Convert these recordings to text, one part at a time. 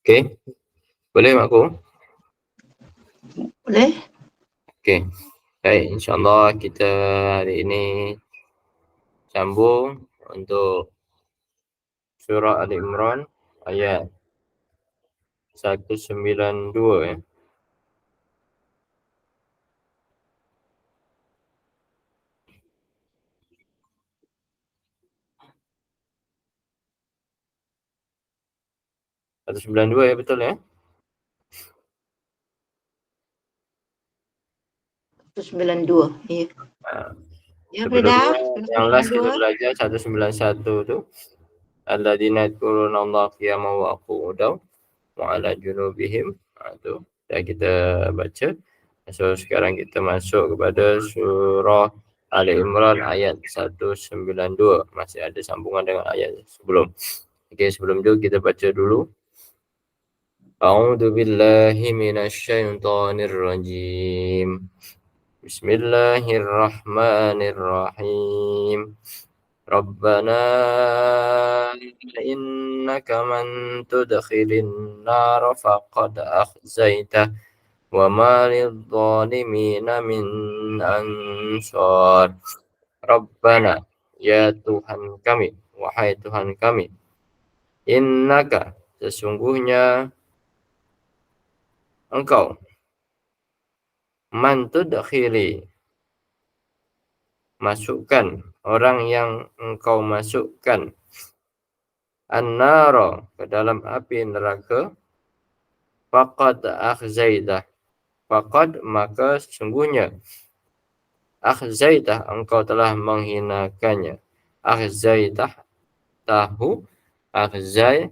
Okey, boleh Makku? Boleh? Okey. Baik, insya-Allah kita hari ini sambung untuk surah Ali Imran ayat 192 ya. Satu sembilan dua ya, betul ya? 192. Ya. Ya, Sebelumnya Frida. yang last kita 192. belajar 191 tu. Alladzina yadhkurunallaha qiyaman wa qu'udan wa 'ala junubihim. Tu dah kita baca. So sekarang kita masuk kepada surah Ali Imran ayat 192. Masih ada sambungan dengan ayat sebelum. Okey, sebelum tu kita baca dulu. A'udzu billahi minasyaitonir rajim. Bismillahirrahmanirrahim. Rabbana innaka man tudkhilin nar faqad akhzaitah wa ma lidh-dhalimina min ansar. Rabbana, ya Tuhan kami, wahai Tuhan kami, innaka, sesungguhnya Engkau, man tudkhili, masukkan, orang yang Engkau masukkan, an-nara, ke dalam api neraka, faqad akhzaitah, faqad, maka sesungguhnya, akhzaitah, engkau telah menghinakannya. Akhzaitah, tahu, akhzaitahu,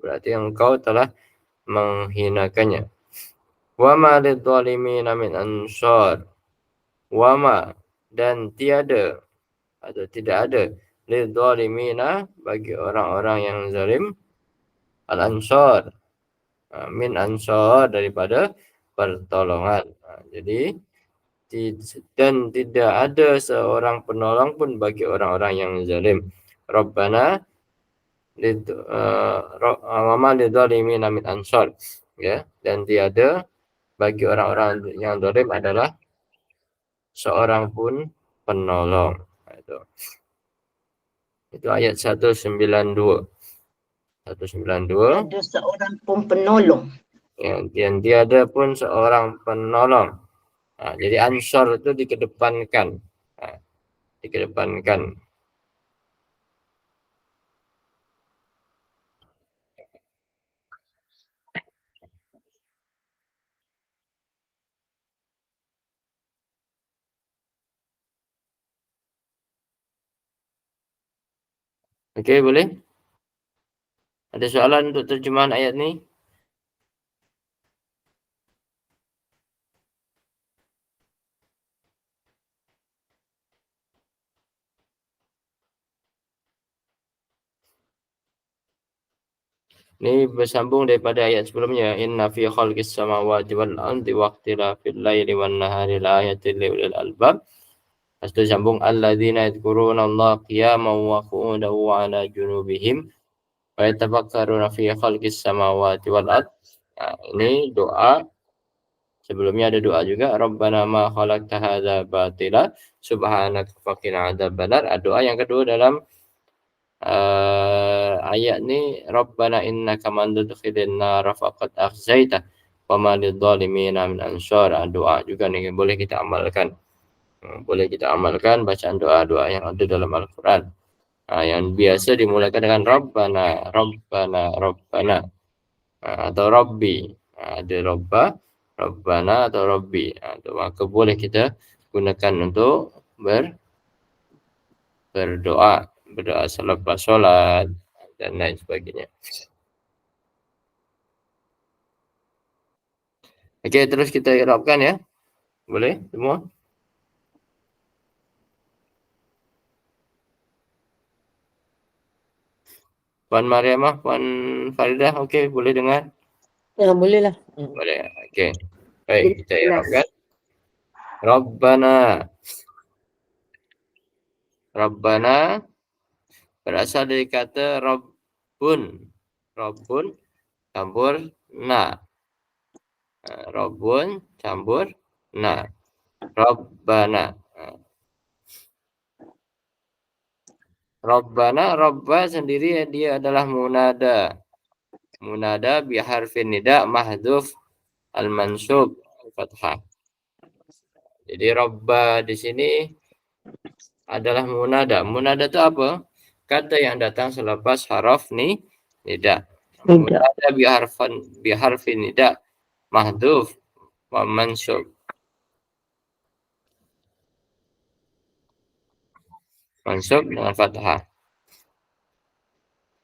berarti engkau telah menghinakannya. Wa ma lidh-dhalimina min ansar. Wa ma, dan tiada atau tidak ada, lidh-dhalimina, bagi orang-orang yang zalim, al-ansar, min ansar, daripada pertolongan. Jadi dan tidak ada seorang penolong pun bagi orang-orang yang zalim. Rabbana wa ma lidh-dhalimina min ansar, ya, dan tiada bagi orang-orang yang zalim adalah seorang pun penolong. Itu ayat 192. 192. Ada seorang pun penolong. Ya, dan tiada pun seorang penolong. Jadi ansar itu dikedepankan. Dikedepankan. Okey, boleh? Ada soalan untuk terjemahan ayat ni? Ini bersambung daripada ayat sebelumnya. Inna fi khalqis samawati wal ardi wa ikhtilafil laili wan nahari la ayatin li ulil albab. Lepas tu sambung alladzina yadhkurunallaha qiyaman wa qu'udan wa 'ala junubihim wa yatafakkaruna fi khalqis samawati wal ardi. Ini doa. Sebelumnya ada doa juga, Rabbana ma khalaqta hadza batila subhanaka faqina adzabannar. Doa yang kedua dalam ayat ni, Rabbana innaka man tudkhilin nar faqad akhzaitah wa ma lidh-dhalimina min ansar. Doa juga ni boleh kita amalkan. Boleh kita amalkan bacaan doa-doa yang ada dalam Al-Quran. Yang biasa dimulakan dengan Rabbana, Rabbana, Rabbana, atau Rabbi. Ada Rabba, Rabbana atau Rabbi. Maka boleh kita gunakan untuk berdoa selepas solat dan lain sebagainya. Okey, terus kita i'rabkan ya. Boleh semua? Puan Mariamah, Puan Faridah, okey, boleh dengar? Ya, boleh lah. Boleh. Okey. Baik, kita i'rabkan. Rabbana. Rabbana berasal dari kata Rabbun. Rabbun campur na. Rabbun campur na. Rabbana. Rabbana, Rabba sendiri dia adalah munada. Munada biharfin nida mahdhuf al-mansub fathah. Jadi Rabba di sini adalah munada. Munada itu apa? Kata yang datang selepas haraf nida. Munada biharfin nida mahdhuf wa mansub. Mansub dengan fathah.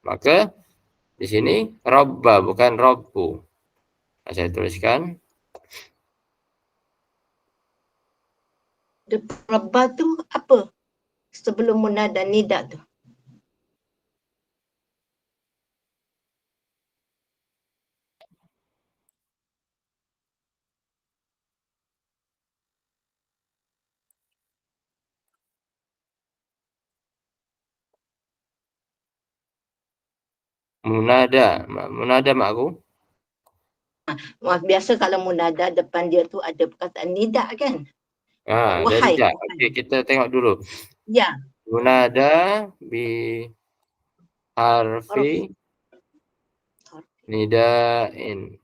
Maka di sini Rabba bukan Rabbu. Nah, saya tuliskan. Rabba tu apa? Sebelum munada nida tu. Munada mak aku. Biasa kalau munada depan dia tu ada perkataan nida kan? Ada Wahai. nida. Okey, kita tengok dulu. Ya. Munada bi harfi nida'in.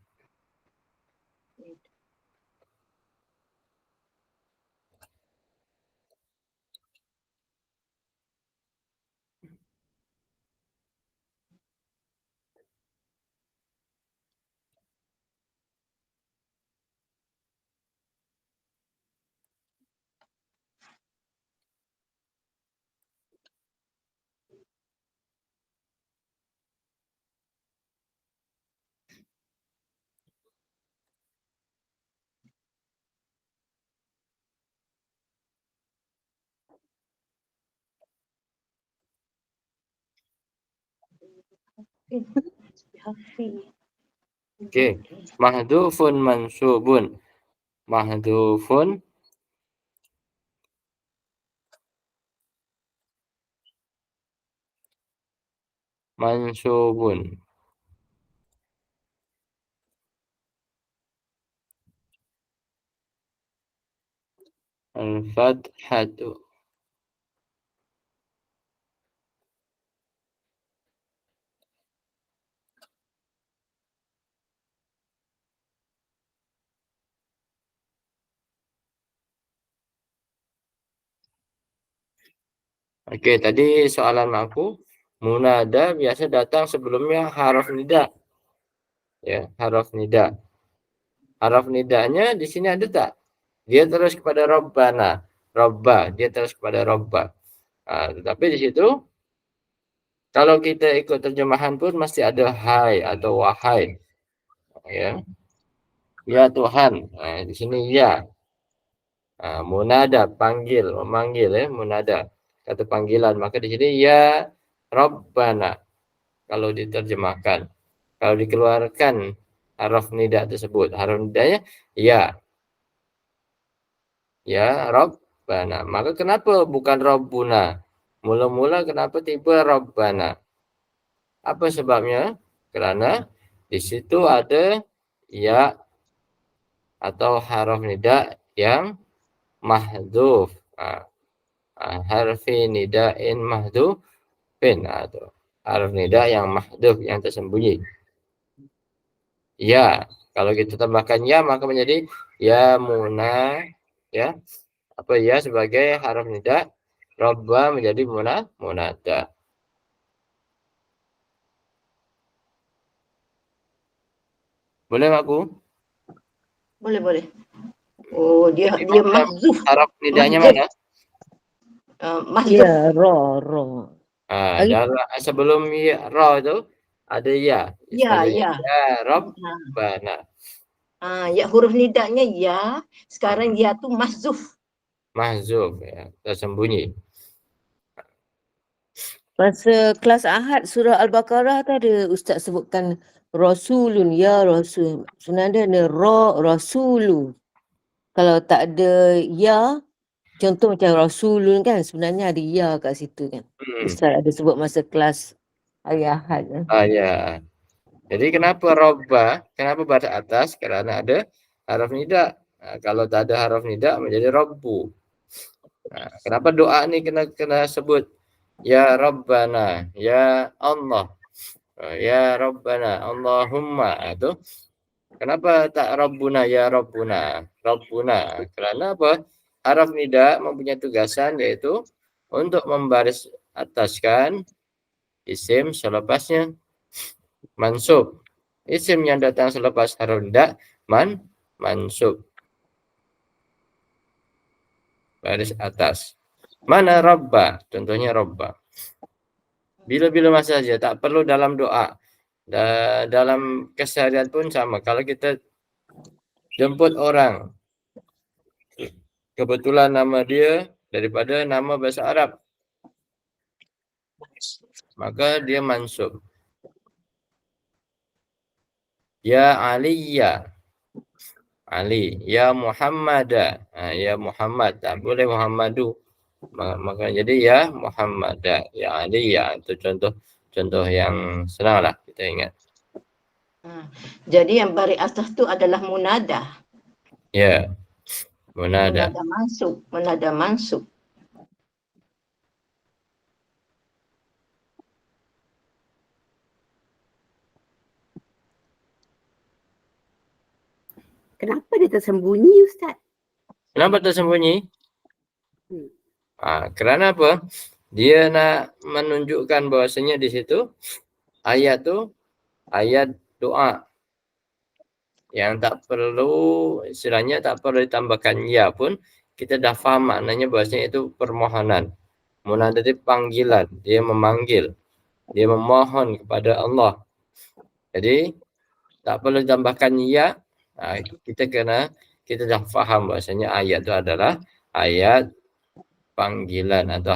Okey. Mahdhufun mansubun. Mahdhufun mansubun. Al-fathatu. Okey, tadi soalan aku, munada biasa datang sebelumnya haraf nida. Ya, haraf nida. Haraf nidanya di sini ada tak? Dia terus kepada Rabbana. Rabba, dia terus kepada Rabba. Tetapi di situ kalau kita ikut terjemahan pun mesti ada hai atau wahai. Ya. Ya Tuhan. Di sini ya. Munada panggil, memanggil ya, munada. Kata panggilan. Maka di sini ya Rabbana. Kalau diterjemahkan. Kalau dikeluarkan haraf nida tersebut. Haraf nidanya ya. Ya Rabbana. Maka kenapa bukan Rabbuna? Mula-mula kenapa tiba Rabbana? Apa sebabnya? Kerana di situ ada ya atau haraf nida yang mahdhuf. Harfi nida'in mahdhufin atau harf nida yang mahdhuf yang tersembunyi. Ya, kalau kita tambahkan ya maka menjadi ya muna ya. Apa ya sebagai harf nida, Rabba menjadi munada. Boleh aku? Boleh. Oh, dia mahzuf. Haraf nidanya mana? Mahzuf. Ya, ro. Dalam sebelum ya, ra itu ada ya. Ya. Ya Rabbana. Ya huruf nidanya ya. Sekarang ya tu mahzuf. Mahzuf ya, tersembunyi. Masa kelas Ahad surah Al-Baqarah tu ada Ustaz sebutkan Rasulun, ya Rasul. Sebenarnya ada Rasulu. Kalau tak ada ya, contoh macam Rasulun kan, sebenarnya ada ya kat situ kan. Ustaz ada sebut masa kelas hari Ahad. Ya. Jadi kenapa robba? Kenapa baris atas? Karena ada haraf nida. Nah, kalau tak ada haraf nida menjadi robbu. Nah, kenapa doa ini kena sebut ya Rabbana, ya Allah, ya Rabbana, Allahumma. Itu kenapa tak Rabbuna ya Rabbuna? Rabbuna. Karena apa? Haraf nida mempunyai tugasan yaitu untuk membaris ataskan isim selepasnya mansub. Isim yang datang selepas haruf nida mansub. Baris atas. Mana Rabba? Contohnya Rabba. Bila-bila masa saja, tak perlu dalam doa. Dalam keseharian pun sama. Kalau kita jemput orang, kebetulan nama dia daripada nama bahasa Arab, maka dia mansub. Ya Aliyya, Ali. Ya Muhammada, ya Muhammad. Tak boleh Muhammadu. Maka jadi ya Muhammada, ya Aliyya. Itu contoh yang senang lah kita ingat. Jadi yang baris atas itu adalah munada. Ya, munada. Munada mansub. Kenapa dia tersembunyi, Ustaz? Kenapa tersembunyi? Kerana apa? Dia nak menunjukkan bahwasanya di situ ayat tu ayat doa yang tak perlu, istilahnya tak perlu ditambahkan ya pun kita dah faham maknanya bahwasanya itu permohonan. Munada itu panggilan, dia memanggil, dia memohon kepada Allah. Jadi tak perlu ditambahkan ya. Kita dah faham bahwasanya ayat itu adalah ayat panggilan atau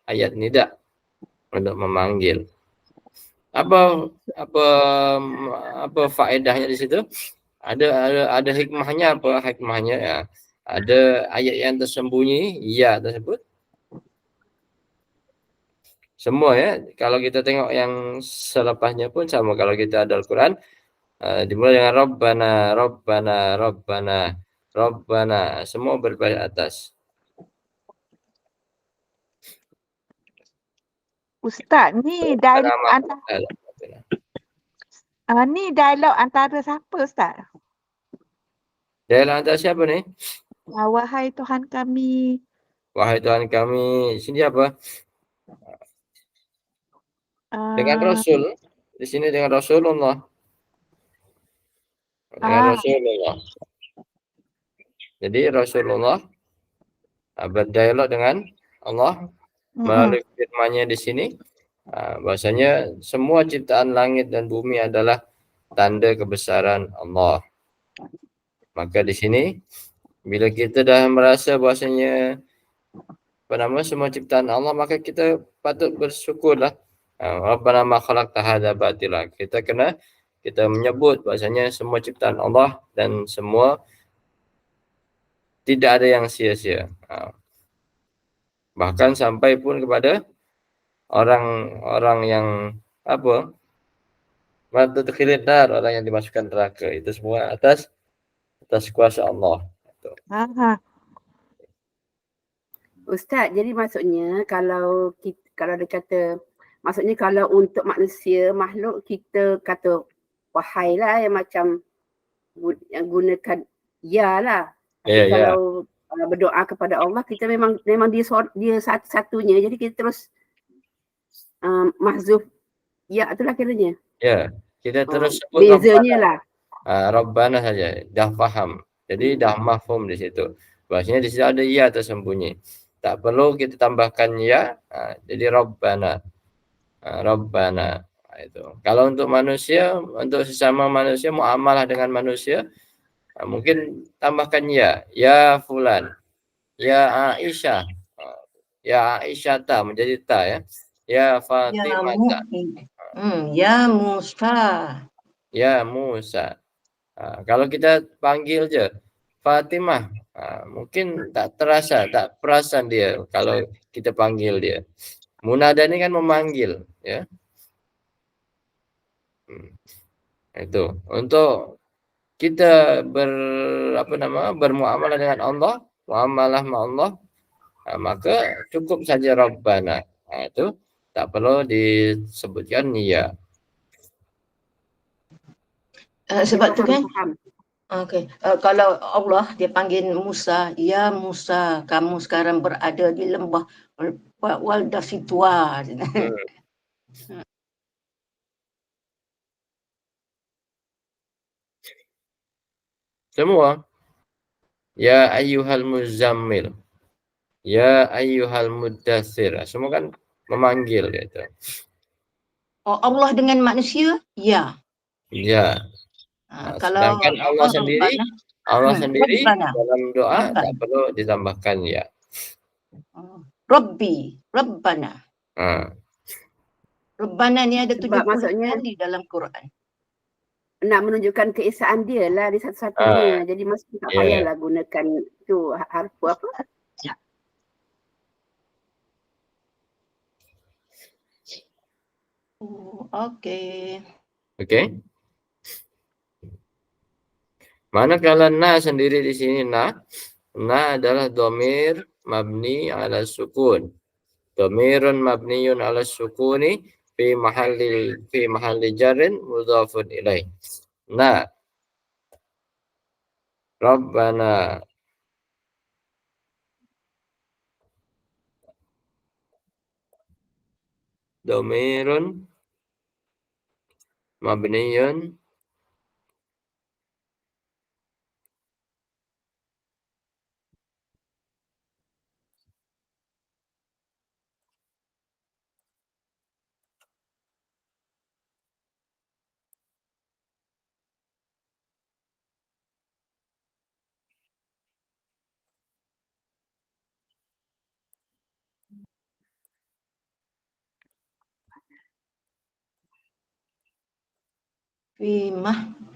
ayat nida untuk memanggil. Apa faedahnya di situ? Ada hikmahnya. Apa hikmahnya? Ya, ada ayat yang tersembunyi ya tersebut. Semua ya. Kalau kita tengok yang selepasnya pun sama. Kalau kita ada Al-Quran, dimulai dengan Rabbana, Rabbana, Rabbana, Rabbana. Semua berbaris atas. Ustaz, ni dialog antara siapa, Ustaz? Dialog antara siapa ni? Wahai Tuhan kami. Wahai Tuhan kami. Sini apa? Dengan Rasul. Di sini dengan Rasulullah. Dengan Rasulullah. Jadi Rasulullah berdialog dengan Allah melalui firman-Nya di sini. Bahasanya semua ciptaan langit dan bumi adalah tanda kebesaran Allah. Maka di sini bila kita dah merasa bahasanya semua ciptaan Allah, maka kita patut bersyukurlah. Rabbana ma khalaqta hadza batila. Kita menyebut bahasanya semua ciptaan Allah dan semua tidak ada yang sia-sia. Bahkan sampai pun kepada orang-orang yang orang yang dimasukkan neraka, itu semua atas kuasa Allah. Ustaz, jadi maksudnya kalau dia kata, maksudnya kalau untuk manusia, makhluk, kita kata wahai lah, yang macam yang gunakan ya lah. Tapi kalau berdoa kepada Allah, kita memang dia satu-satunya, jadi kita terus mahzuf ya itulah kiranya. Ya, kita terus sebut bezanya lah. Rabbana saja, dah faham. Jadi dah mafhum di situ. Bahasanya di situ ada ya tersembunyi. Tak perlu kita tambahkan ya, jadi Rabbana. Rabbana. Itu. Kalau untuk manusia, untuk sesama manusia, muamalah dengan manusia, mungkin tambahkan ya fulan, ya Aisyah, ya Aisyah menjadi ta ya, ya Fatimah, ya Musa, ya Musa. Kalau kita panggil je Fatimah, mungkin tak terasa, tak perasan dia kalau kita panggil dia. Munada ini kan memanggil, ya. Itu untuk kita bermuamalah dengan Allah, muamalah sama Allah, maka cukup saja Rabbana. Itu tak perlu disebutkan ya. Sebab tu kan, Faham. okey, kalau Allah dia panggil Musa, ya Musa, kamu sekarang berada di lembah Waldafitwa. Semua. Ya ayyuhal muzammil. Ya ayyuhal muddathir. Semua kan memanggil gitu. Oh, Allah dengan manusia, ya. Ya. Kalau Sedangkan Allah sendiri, Rabbana, dalam doa tak Rabbana. perlu ditambahkan ya. Rabbi, Rabbana. Ha. Rabbana ni ada Sebab 70 maksudnya kali dalam Quran. nak menunjukkan keesaan dia lah di satu-satunya. Jadi maksudnya tak Ya. payahlah gunakan tu harfu apa. Okey. Okey. Manakala na sendiri di sini na adalah dhamir mabni ala sukun. Dhamirun mabniyun ala sukuni fi mahalli jarrin mudhafun ilaih. Na. Rabbana. Dhamirun mabniyun Fi mahalli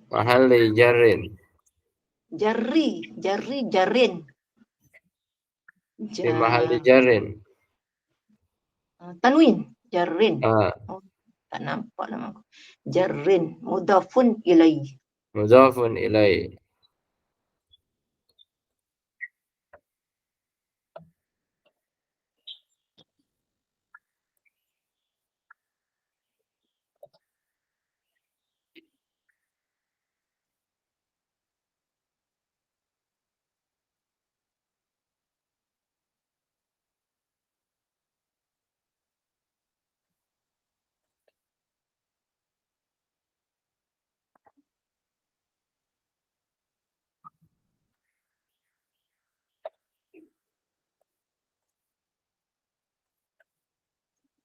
mahalli jarrin. jarin. Fi mahalli jarrin. Tanwin, jarin. Ah, Oh, tak nampak nama aku. Jarin, mudafun ilaih. mudhafun ilaih.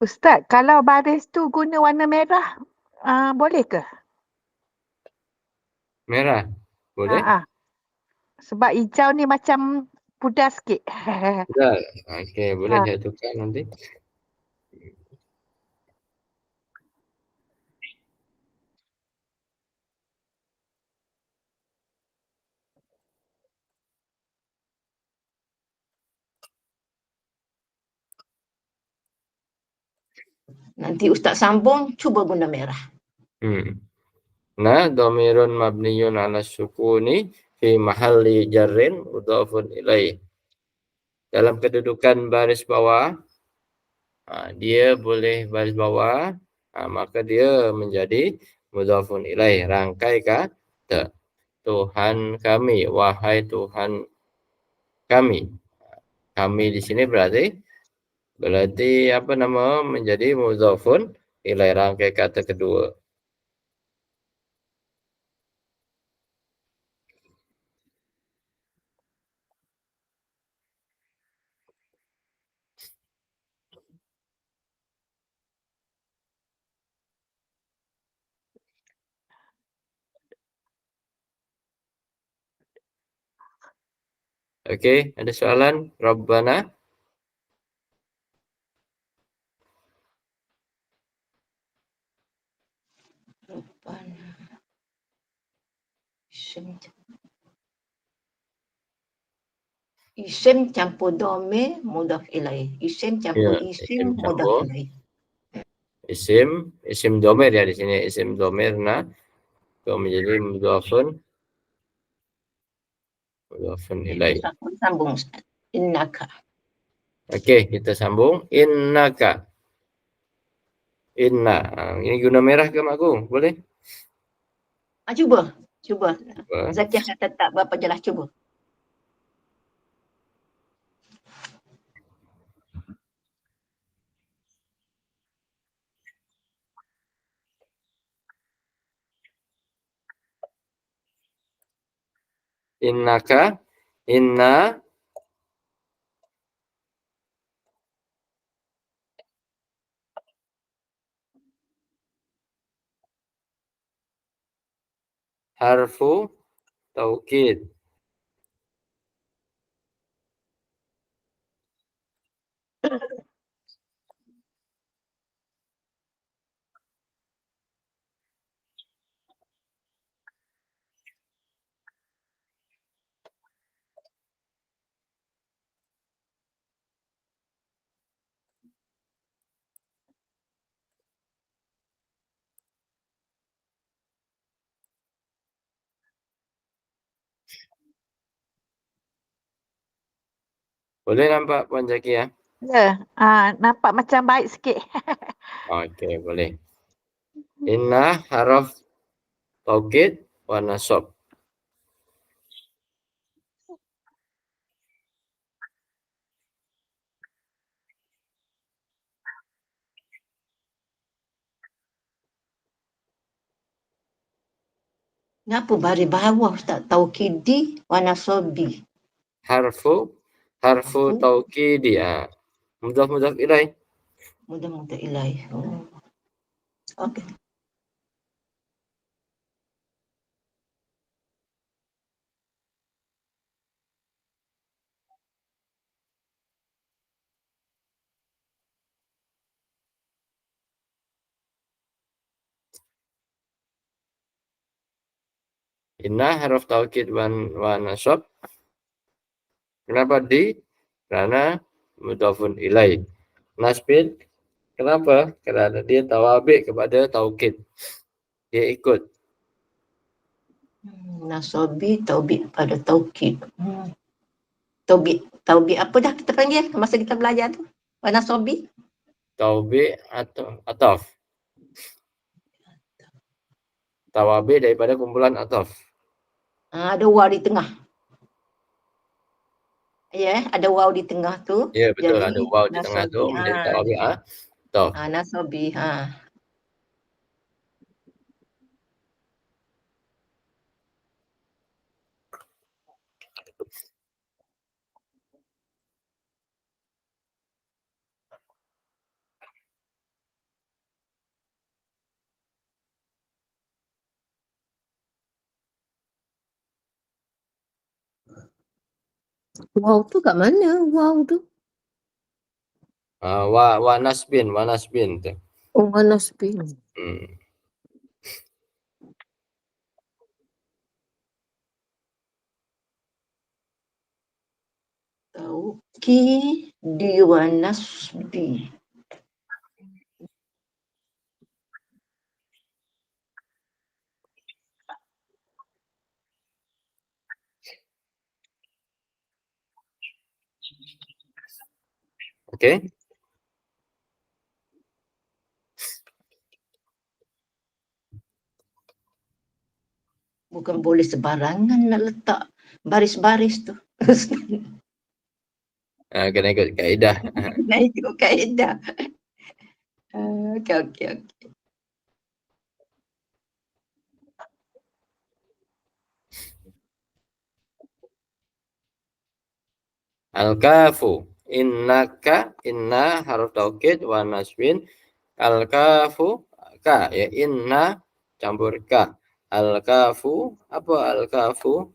Ustaz, kalau baris tu guna warna merah, boleh ke? Merah. Boleh? Sebab hijau ni macam pudar sikit. Sudah. Okey, boleh Ha. saya tukar nanti. Nanti Ustaz sambung, cuba guna merah. Nah, dhamirun mabniyun ala sukuni fi mahalli jarrin mudhafun ilaih. Dalam kedudukan baris bawah, dia boleh baris bawah, maka dia menjadi mudhafun ilaih, rangkai kata. Tuhan kami, wahai Tuhan kami. Kami di sini berarti menjadi mudhafun ilaih, rangkai kata kedua. Okey, ada soalan? Rabbana. Isim campur domir mudhaf ilaih. Isim campur Ya, isim isim mudhaf campur ilaih. isim domir ya di sini isim domir. Nah, itu menjadi mudhafun ilaih. Sambung Ustaz. Innaka. Oke, kita sambung. Innaka. Inna. Nah, ini guna merah ke Mak Gung? Boleh? Cuba. Apa? Zakiah kata tak berapa jelas, cuba. Innaka. Inna. Harfu taukid. Boleh nampak Puan Zaki ya? Ya, nampak macam baik sikit. Oke, boleh. Inna haraf taukid wa nasab. Kenapa baris bawah Ustaz? Taukidi wa nasabi. Harfu taukid ya. Mudhaf ilaih. Mudah-mudah ilaih. Oh. Okey. Inna haraf taukid wa nasab. Kenapa di? Karena mudhafun ilaih. Nasbin. Kenapa? Karena dia tawabik kepada taukid. Dia ikut. Nasabi taubik pada taukid. Taubik apa dah kita panggil masa kita belajar tu? Wa nasabi. Taubik atau ataf. Tawabik daripada kumpulan ataf. Ada waw di tengah. Ya, ada waw di tengah tu. Ya, betul. Jadi Ada waw di tengah tu. nasabi. Menjadi tawabik ataf. Nasabi. Wow tu kat mana? Wow tu. Wa nasbin tu. Oh, mana spin. Hmm. Taukidi wa nasbi. Okey. Bukan boleh sebarangan nak letak baris-baris tu. Kena ikut kaedah. Nak ikut kaedah. Okey. Al-kafu. Innaka. Inna haruf taukid wa nasbin. Al-kafu. Ka. Ya, inna campur ka. Al-kafu. Apa al-kafu?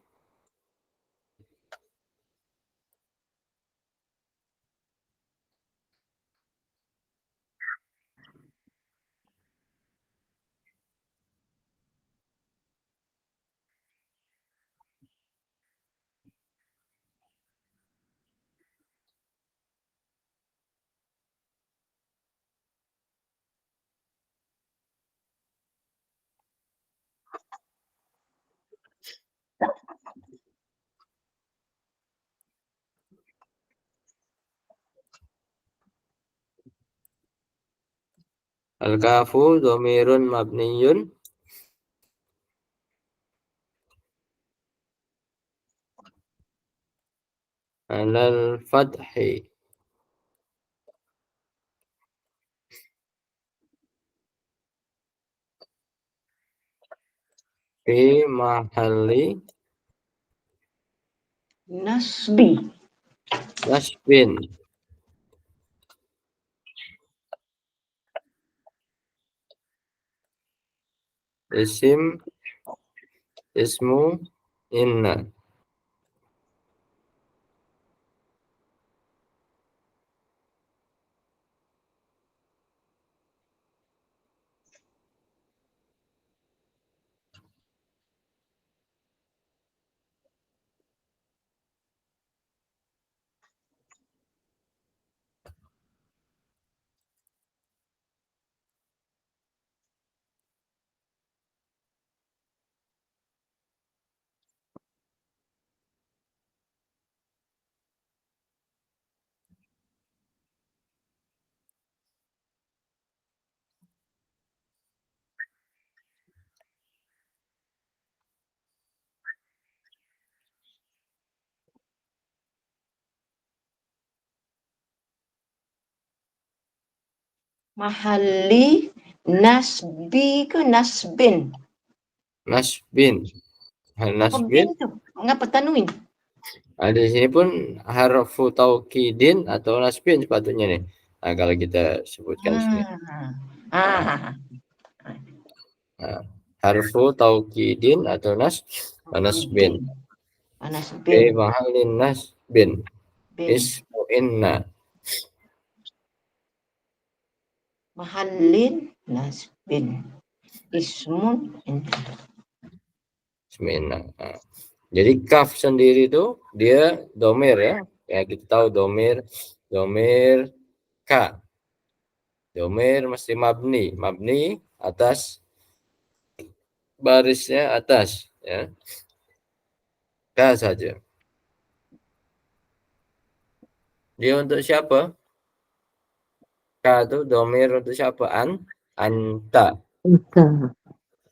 Al-kafu dhamirun mabniyun alal fathi fi mahalli Nasbi. nasbin. Ismu inna. Mahalli nasbi ke nasbin? Nasbin. Oh, Nasbin. bin tu. Mengapa tanwin? Di sini pun harfu taukidin atau nasbin sepatutnya nih. Nah, kalau kita sebutkan sini. Ah. Nah, harfu taukidin atau nasbin. Nasbin. Mahallin nasbin. Bin. Ismu inna. Mahallin nasbin. Ismun inna. Ismu inna. Nah, jadi kaf sendiri itu dia domir ya. Ya kita tahu domir ka. Domir mesti mabni. Mabni atas barisnya atas ya. Ka saja. Dia untuk siapa? Ka itu domir untuk siapa? Anta.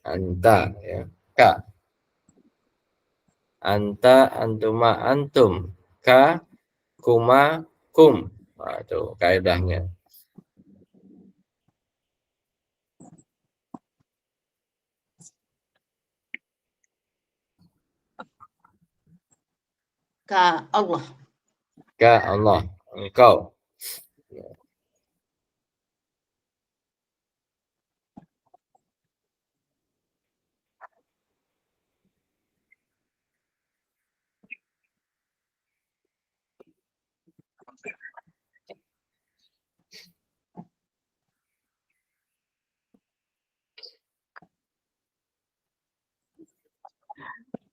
Anta ya. Ka. Anta, antuma, antum. Ka, kuma, kum. Nah, itu kaidahnya. Ka Allah. Ka Allah. Engkau.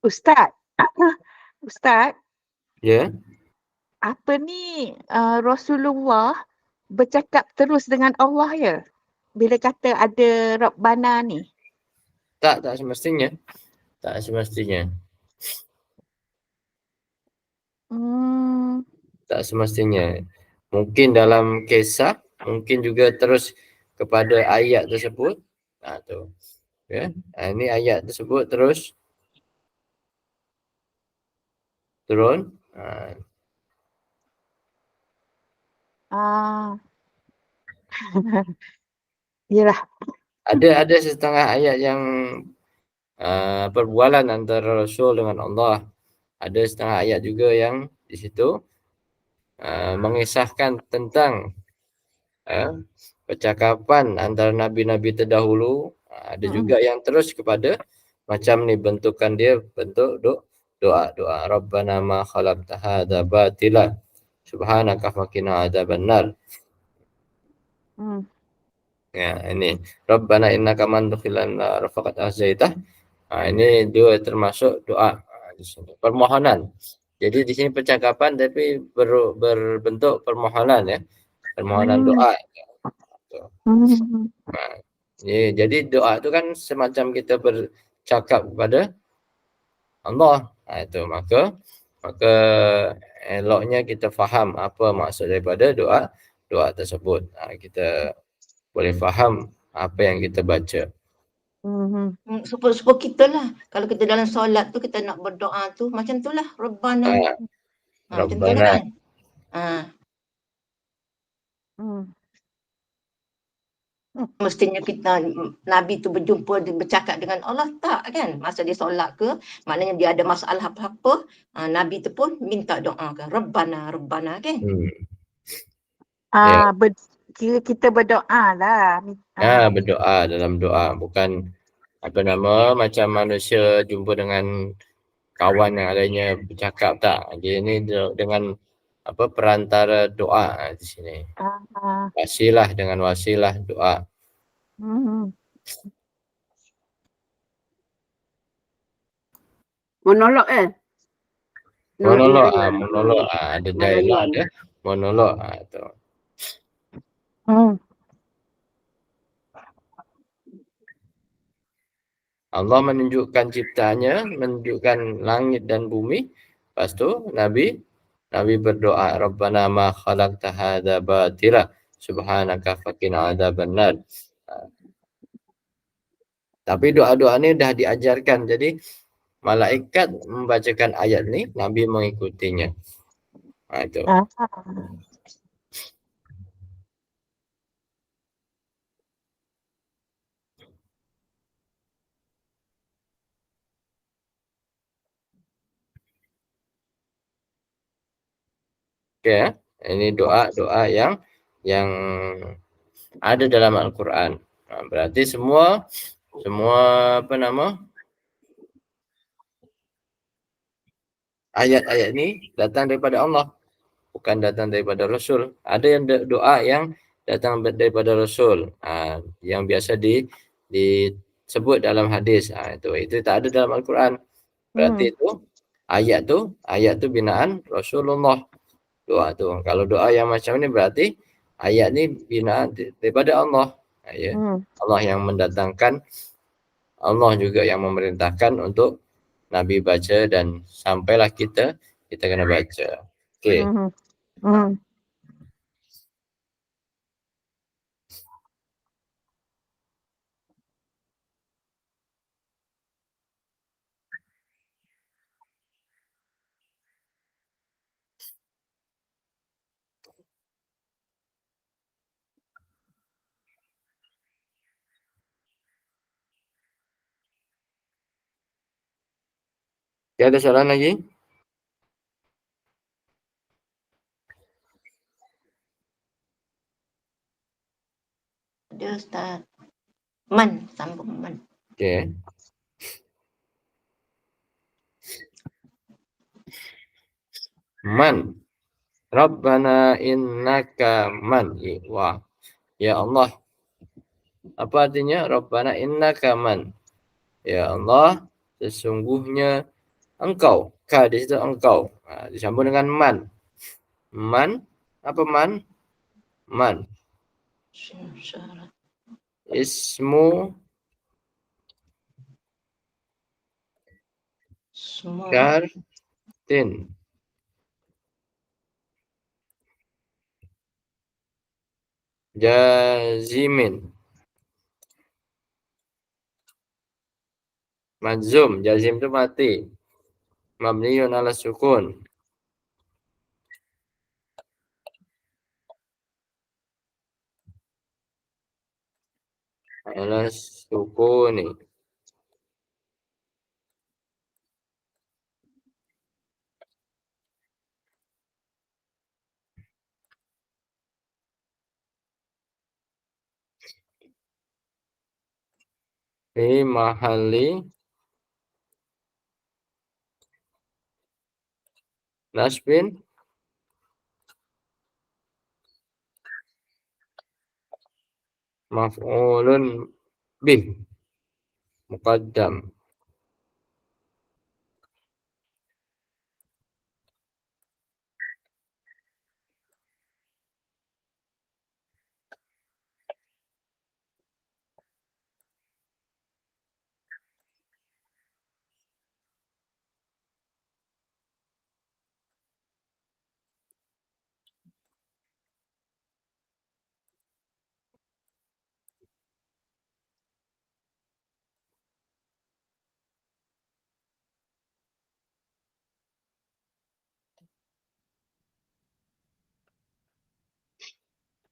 Ustaz. Ustaz, Ya. apa ni Rasulullah bercakap terus dengan Allah ya? Bila kata ada Rabbana ni. Tak semestinya. Tak semestinya. Tak semestinya. Mungkin dalam kisah, mungkin juga terus kepada ayat tersebut. Nah, tu. Ya. Nah, ini ayat tersebut terus turun. Yalah. Ada setengah ayat yang perbualan antara Rasul dengan Allah. Ada setengah ayat juga yang di situ mengisahkan tentang percakapan antara nabi-nabi terdahulu. Ada juga yang terus kepada macam ni bentukan dia bentuk doa. Rabbana ma khalaqta hadza batila subhanaka faqina adzabannar. Ya, ini Rabbana innaka man tudkhilin nar faqad ahzaitah. Ini dia termasuk doa di sini. Permohonan. Jadi di sini percakapan tapi berbentuk permohonan ya. Permohonan doa. Ya, jadi doa itu kan semacam kita bercakap kepada Allah. Itu maka eloknya kita faham apa maksud daripada doa tersebut. Kita boleh faham apa yang kita baca. Supaya kita lah. Kalau kita dalam solat tu, kita nak berdoa tu, macam tu lah. Rabbana. Macam tu lah Rabbana. kan. Mestinya kita, Nabi tu bercakap dengan Allah, tak kan? Masa dia solat ke, maknanya dia ada masalah apa-apa, Nabi tu pun minta doa kan. Rabbana, Rabbana kan. Ya. Kira kita berdoa lah. Berdoa dalam doa, bukan macam manusia jumpa dengan kawan yang lainnya bercakap, tak. Dia ni dengan perantara doa di sini. Wasilah, dengan wasilah doa. Monolog Monolog ada dialog, ada monolog tu. Allah menunjukkan ciptanya, menunjukkan langit dan bumi. Lepas tu Nabi berdoa, Rabbana ma khalaqta hadza batila subhanaka faqina adzabannar. Tapi doa-doa ni dah diajarkan. Jadi malaikat membacakan ayat ni, Nabi mengikutinya. Itu. Okay, ini doa-doa yang ada dalam Al-Quran. Berarti semua ayat-ayat ni datang daripada Allah, bukan datang daripada Rasul. Ada yang doa yang datang daripada Rasul, yang biasa disebut dalam hadis. Itu tak ada dalam Al-Quran. Berarti itu ayat tu binaan Rasulullah. Doa tu. Kalau doa yang macam ni berarti ayat ni binaan daripada Allah. Allah yang mendatangkan, Allah juga yang memerintahkan untuk Nabi baca, dan sampailah kita kena baca. Okey. Ada soalan lagi? Ada Ustaz. Man, sambung man. Okey. Man. Rabbana innaka man. Wah. Ya Allah. Apa artinya? Rabbana innaka man. Ya Allah, sesungguhnya engkau. Ka di situ engkau. Disambung dengan man. Man. Apa man? Man. Ismu syartin. Jazimin. Majzum. Jazim tu mati. Mabniun ala sukun. Ala sukuni. Fi mahalli nasbin maf'ulun bih muqaddam.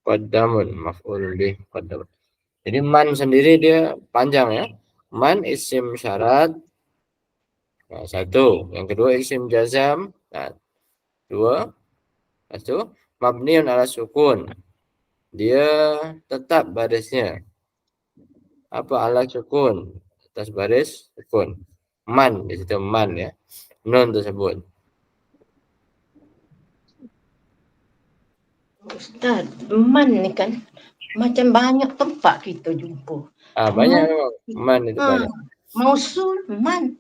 Qaddamun maf'ul bih qaddamun. Jadi man sendiri dia panjang ya. Man isim syarat. Nah, satu. Yang kedua isim jazam. Nah, dua. Satu. Mabniun ala sukun. Dia tetap barisnya. Apa ala sukun? Atas baris sukun. Man di situ man ya. Nun tersebut. Ustaz, man ni kan macam banyak tempat kita jumpa. Banyak Man, memang. Man itu banyak. mausul man.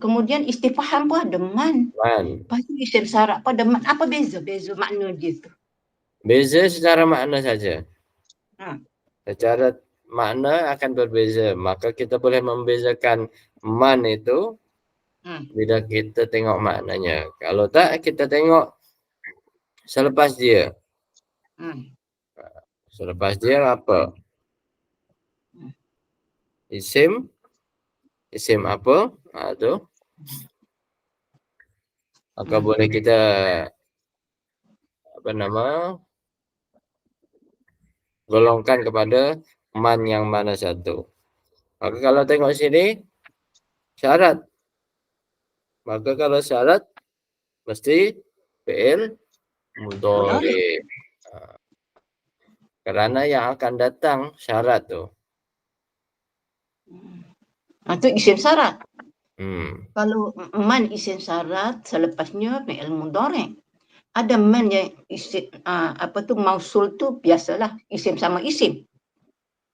Kemudian istifham pun ada man. Man. Lepas tu isim syarat pun ada man. Apa beza makna dia tu? Beza secara makna saja. Ha. Secara makna akan berbeza. Maka kita boleh membezakan man itu bila kita tengok maknanya. Kalau tak, kita tengok selepas dia. Selepas dia apa? Isim apa? Tu. Maka boleh kita golongkan kepada man yang mana satu. Maka kalau tengok sini syarat. Maka kalau syarat mesti fi'il mudhari. Kerana yang akan datang syarat tu. Itu isim syarat. Kalau man isim syarat, selepasnya fi'il mudhari. Ada man yang isim mausul tu biasalah isim sama isim.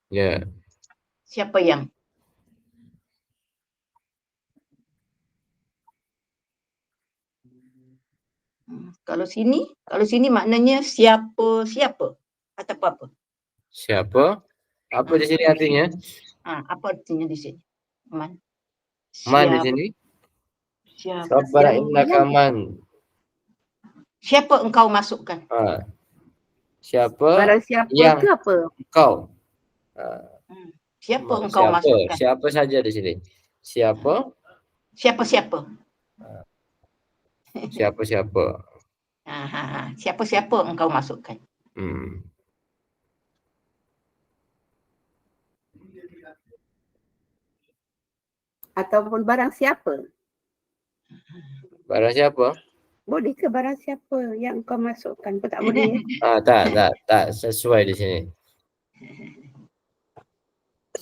Ya. Siapa yang? Kalau sini maknanya siapa atau apa? Siapa? Apa di sini artinya? Apa artinya di sini? Man. Man di sini? Siapa? Siapa engkau masukkan? Siapa? Barang siapa yang ke apa? Engkau. Siapa engkau masukkan? Siapa saja di sini? Siapa? Siapa? Siapa? Siapa engkau masukkan? Ataupun barang siapa? Barang siapa? Boleh ke barang siapa yang kau masukkan? Kau tak boleh? Tak sesuai di sini.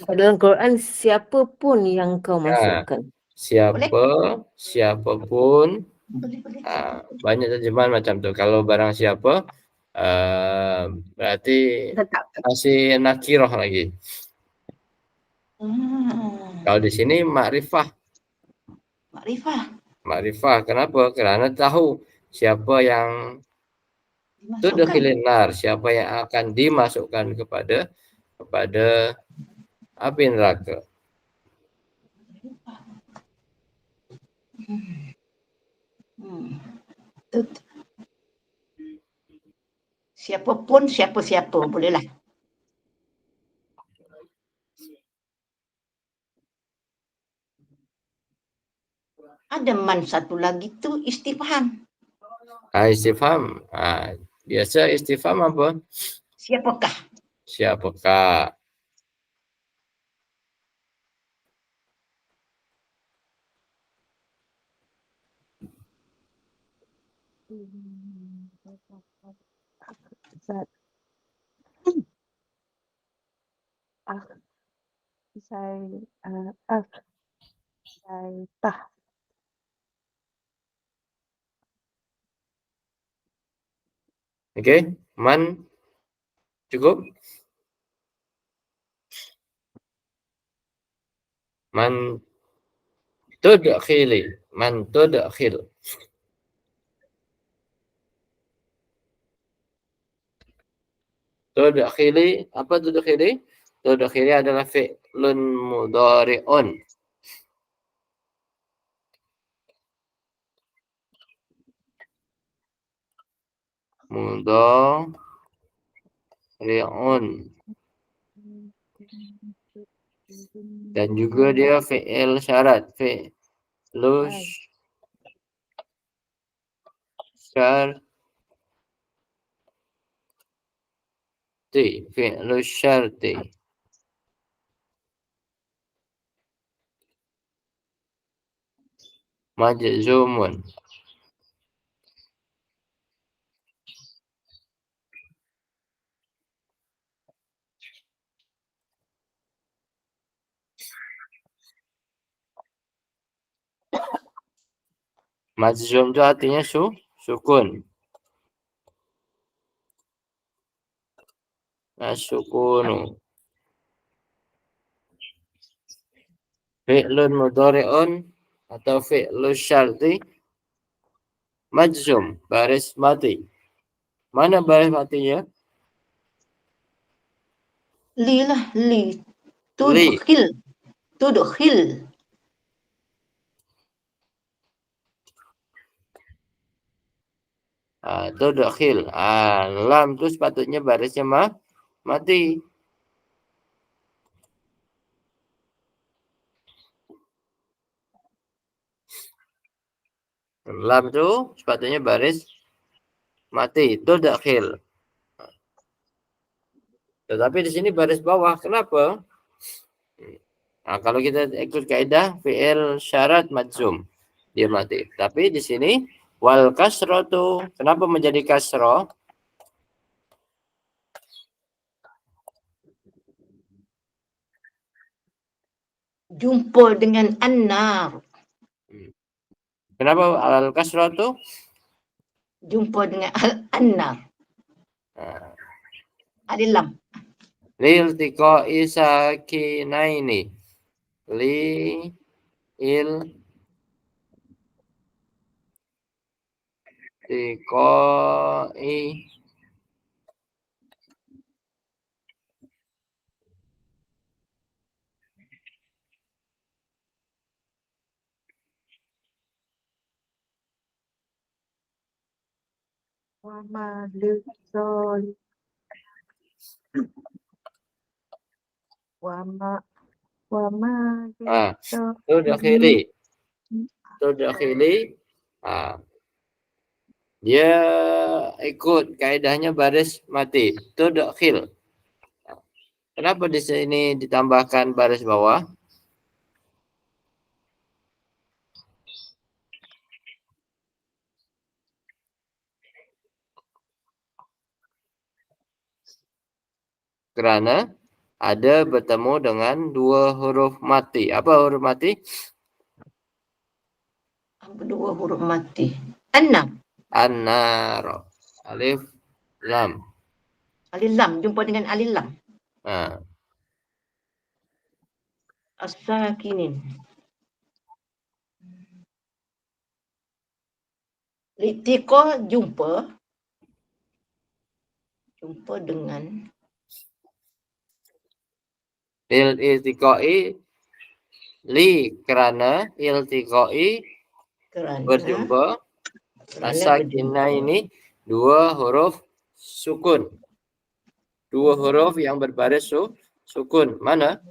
Dalam Quran siapa pun yang kau masukkan. Siapapun. Banyak terjemahan macam tu. Kalau barang siapa berarti masih nakirah lagi. Kalau di sini makrifah. Kenapa? Kerana tahu siapa yang tudkhilin nar, siapa yang akan dimasukkan kepada api neraka. Siapapun, siapa bolehlah. Ada man satu lagi tu istifham. Istifham. Biasa istifham apa? Siapakah? Okey, man cukup? Man tudkhili. Tudkhili, apa tudkhili? Tudkhili adalah fi'lun mudhari'un. Mudhari'un. Dan juga dia fi'il syarat. Fi'lus syar fi'lu syarti. Majzumun. Majzum itu artinya sukun. As-sukunu. Fi'lun mudhari'un atau fi'lu syarti majzum, baris mati. Mana baris matinya? Li lah, li. Li. Tudkhil. Tudkhil. Lam itu sepatutnya barisnya mati. Lam itu sepatutnya baris mati. Tudkhil. Tetapi di sini baris bawah. Kenapa? Nah, kalau kita ikut kaidah fi'il syarat majzum, dia mati. Tapi di sini wal kasratu, kenapa menjadi kasroh? Jumpa dengan an-nar. Kenapa al kasratu? Jumpa dengan an-nar. Alif lam. Lil tiqa'i sakinaini. Il tiqa'i Wa ma lizol. Wa ma lizol. Tudakhili. Dia ikut kaidahnya baris mati. Tudakhil. Kenapa di sini ditambahkan baris bawah? Karena ada bertemu dengan dua huruf mati. Apa huruf mati? Dua huruf mati. An-nar. An-nar. Alif lam. Alif lam. Jumpa dengan alif lam. As-sakinin. Litiqa jumpa dengan Iltiqai li karena iltiqai berjumpa. As-sakinah ini dua huruf sukun. Dua huruf yang berbaris sukun. Mana?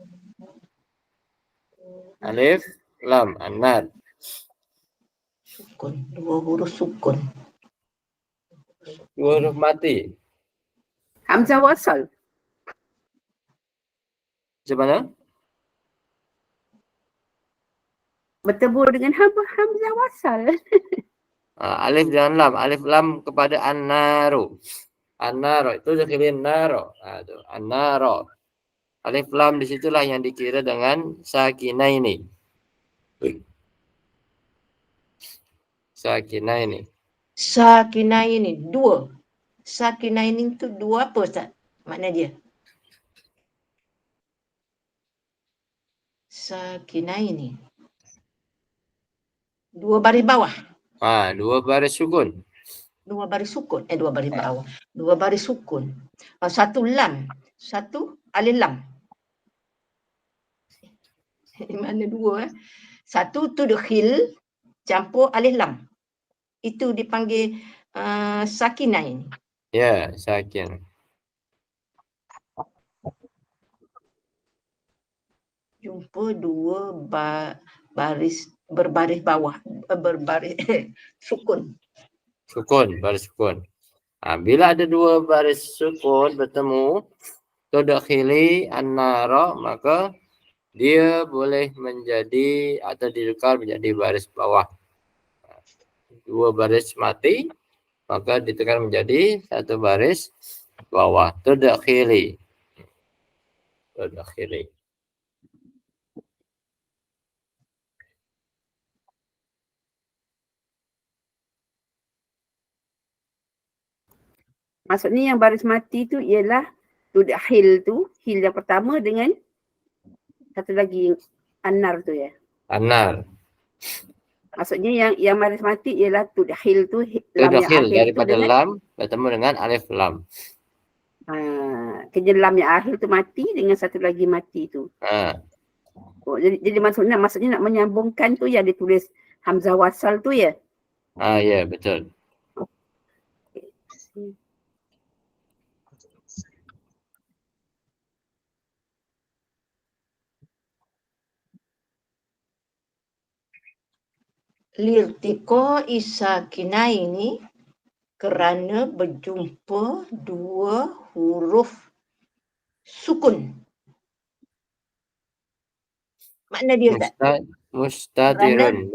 Alif lam. An-nar. Sukun. Dua huruf sukun. Dua huruf mati. Hamzah wasal. Macam mana? Bertemu dengan hamzah wasal. Alif dan lam. Alif lam kepada an-naru. An-naro itu dikirim naro. An-naro. Alif lam disitulah yang dikira dengan sakinah ini. Sakinah ini. Sakinah ini dua. Sakinah ini tu dua apa Ustaz? Makna dia? Sakinah ini. Dua baris bawah. Dua baris sukun. Dua baris sukun. Dua baris bawah. Dua baris sukun. Satu lam. Satu alif lam. Mana dua? Satu tudkhil campur alif lam. Itu dipanggil sakinah ini. Ya, sakin. Jumpa dua baris berbaris bawah. Berbaris sukun. Sukun, baris sukun. Bila ada dua baris sukun bertemu, tudkhili an-nara, maka dia boleh menjadi atau ditukar menjadi baris bawah. Dua baris mati, maka ditukar menjadi satu baris bawah. Tudkhili. Tudkhili. Maksudnya yang baris mati tu ialah tudkhil tu, hil yang pertama dengan satu lagi anar tu ya. Anar. Maksudnya yang baris mati ialah tudkhil tu, lam yang Tudkhil akhir tu daripada dengan lam bertemu dengan alif lam. kerja lam yang akhir tu mati dengan satu lagi mati tu. Oh, jadi maksudnya nak menyambungkan tu yang ditulis hamzah wasal tu ya. Ya, betul. Lirtiqa isakinaini, kerana berjumpa dua huruf sukun. Makna dia tak? Mustatirun.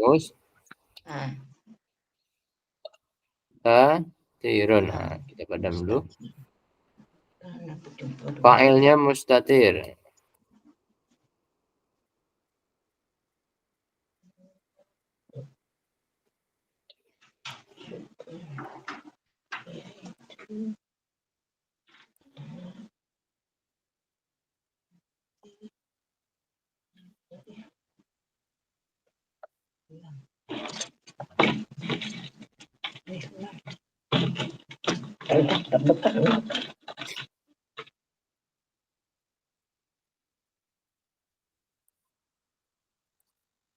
Mustatirun. Kita padam dulu. Kerana berjumpa dua. Fa'ilnya mustatir.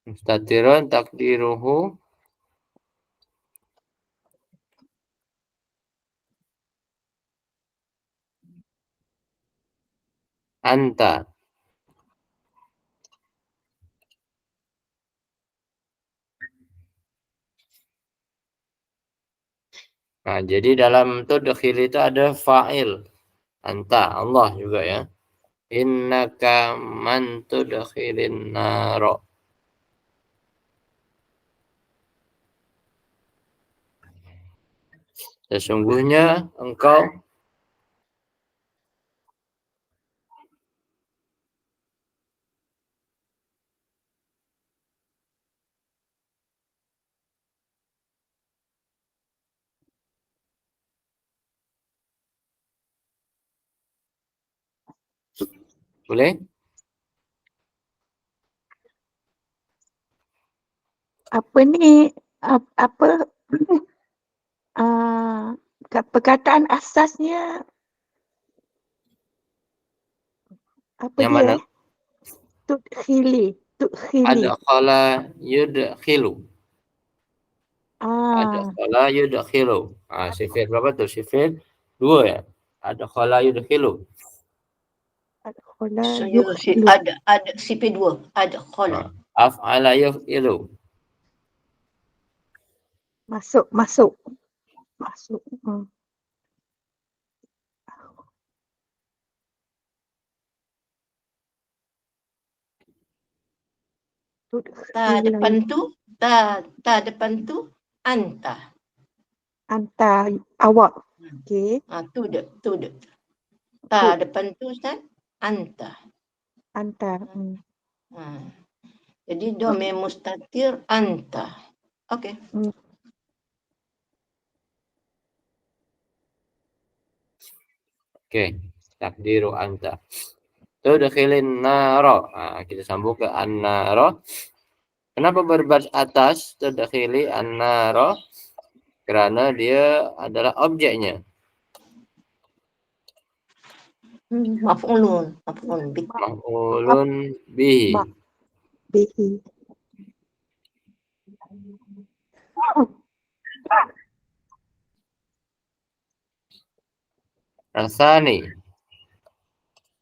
Mustatirun takdiruhu anta. Jadi dalam tudkhil itu ada fa'il. Anta, Allah juga ya. Innaka man tudkhilin naro. Sesungguhnya engkau boleh? Apa ni? Apa perkataan asasnya apa Yang dia? mana? Tudkhili. Adkhala yudkhilu. Adkhala yudkhilu. Sifat berapa tu? Sifat 2 ya. Adkhala yudkhilu. Adkhala Saya yukhlu. ada CP2, ada khala. Af'ala yuf'ilu. Masuk. Ta depan tu anta. Anta, awak. Okey. Tu dia. Ta depan tu Ustaz, anta. Anta. Jadi domir mustatir anta. Okey. Oke, takdiru anta. Tudkhilin naro. Kita sambung ke an-naro. Kenapa berbaris atas tudkhili an-naro? Karena dia adalah objeknya. Maf'ulun bihi. Bihi. Asani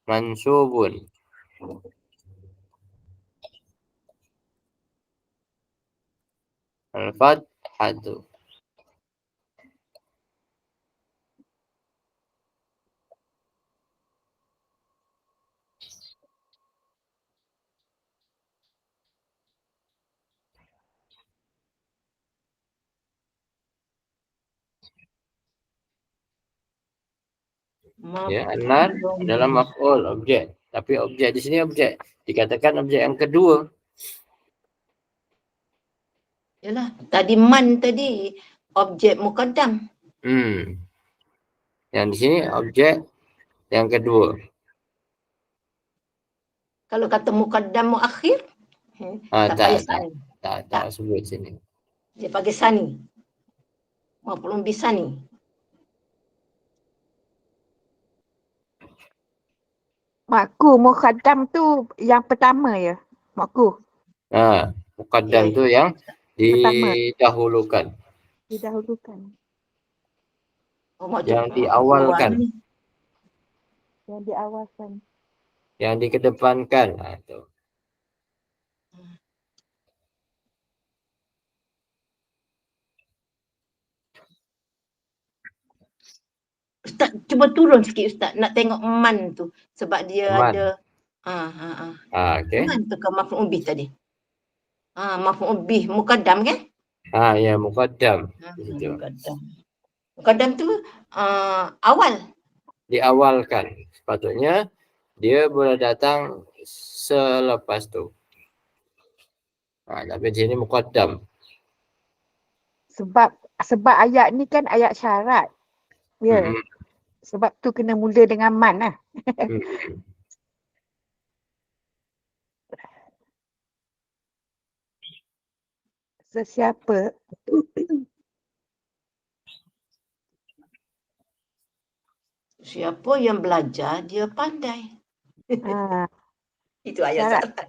mansubun. Al-fathatu. Ya, an-nar adalah maf'ul, objek. Tapi objek di sini objek. Dikatakan objek yang kedua. Yalah, tadi man tadi objek muqaddam. Yang di sini objek yang kedua. Kalau kata muqaddam muakhir, tak payah sani. Tak sebut sini. Dia pakai sani. Maf'ul bih sani. Makku muqaddam tu yang pertama ya. Makku Muqaddam Ya, tu yang Pertama. didahulukan. didahulukan. Oh, mak Yang tu- diawalkan. ni. Yang diawalkan. Yang dikedepankan. Itu. Ustaz, cuba turun sikit Ustaz. Nak tengok man tu. Sebab dia Man. ada. Okey. Man tu ke maf'ul bih tadi? Maf'ul bih muqaddam kan? Ya, muqaddam. Di situ. Muqaddam. Muqaddam tu awal. Diawalkan. Sepatutnya dia boleh datang selepas tu. Tapi di sini muqaddam. Sebab ayat ni kan ayat syarat. Ya. Mm-mm. Sebab tu kena mula dengan man lah. Sesiapa Siapa yang belajar, dia pandai. Itu ayat Syarat. syarat.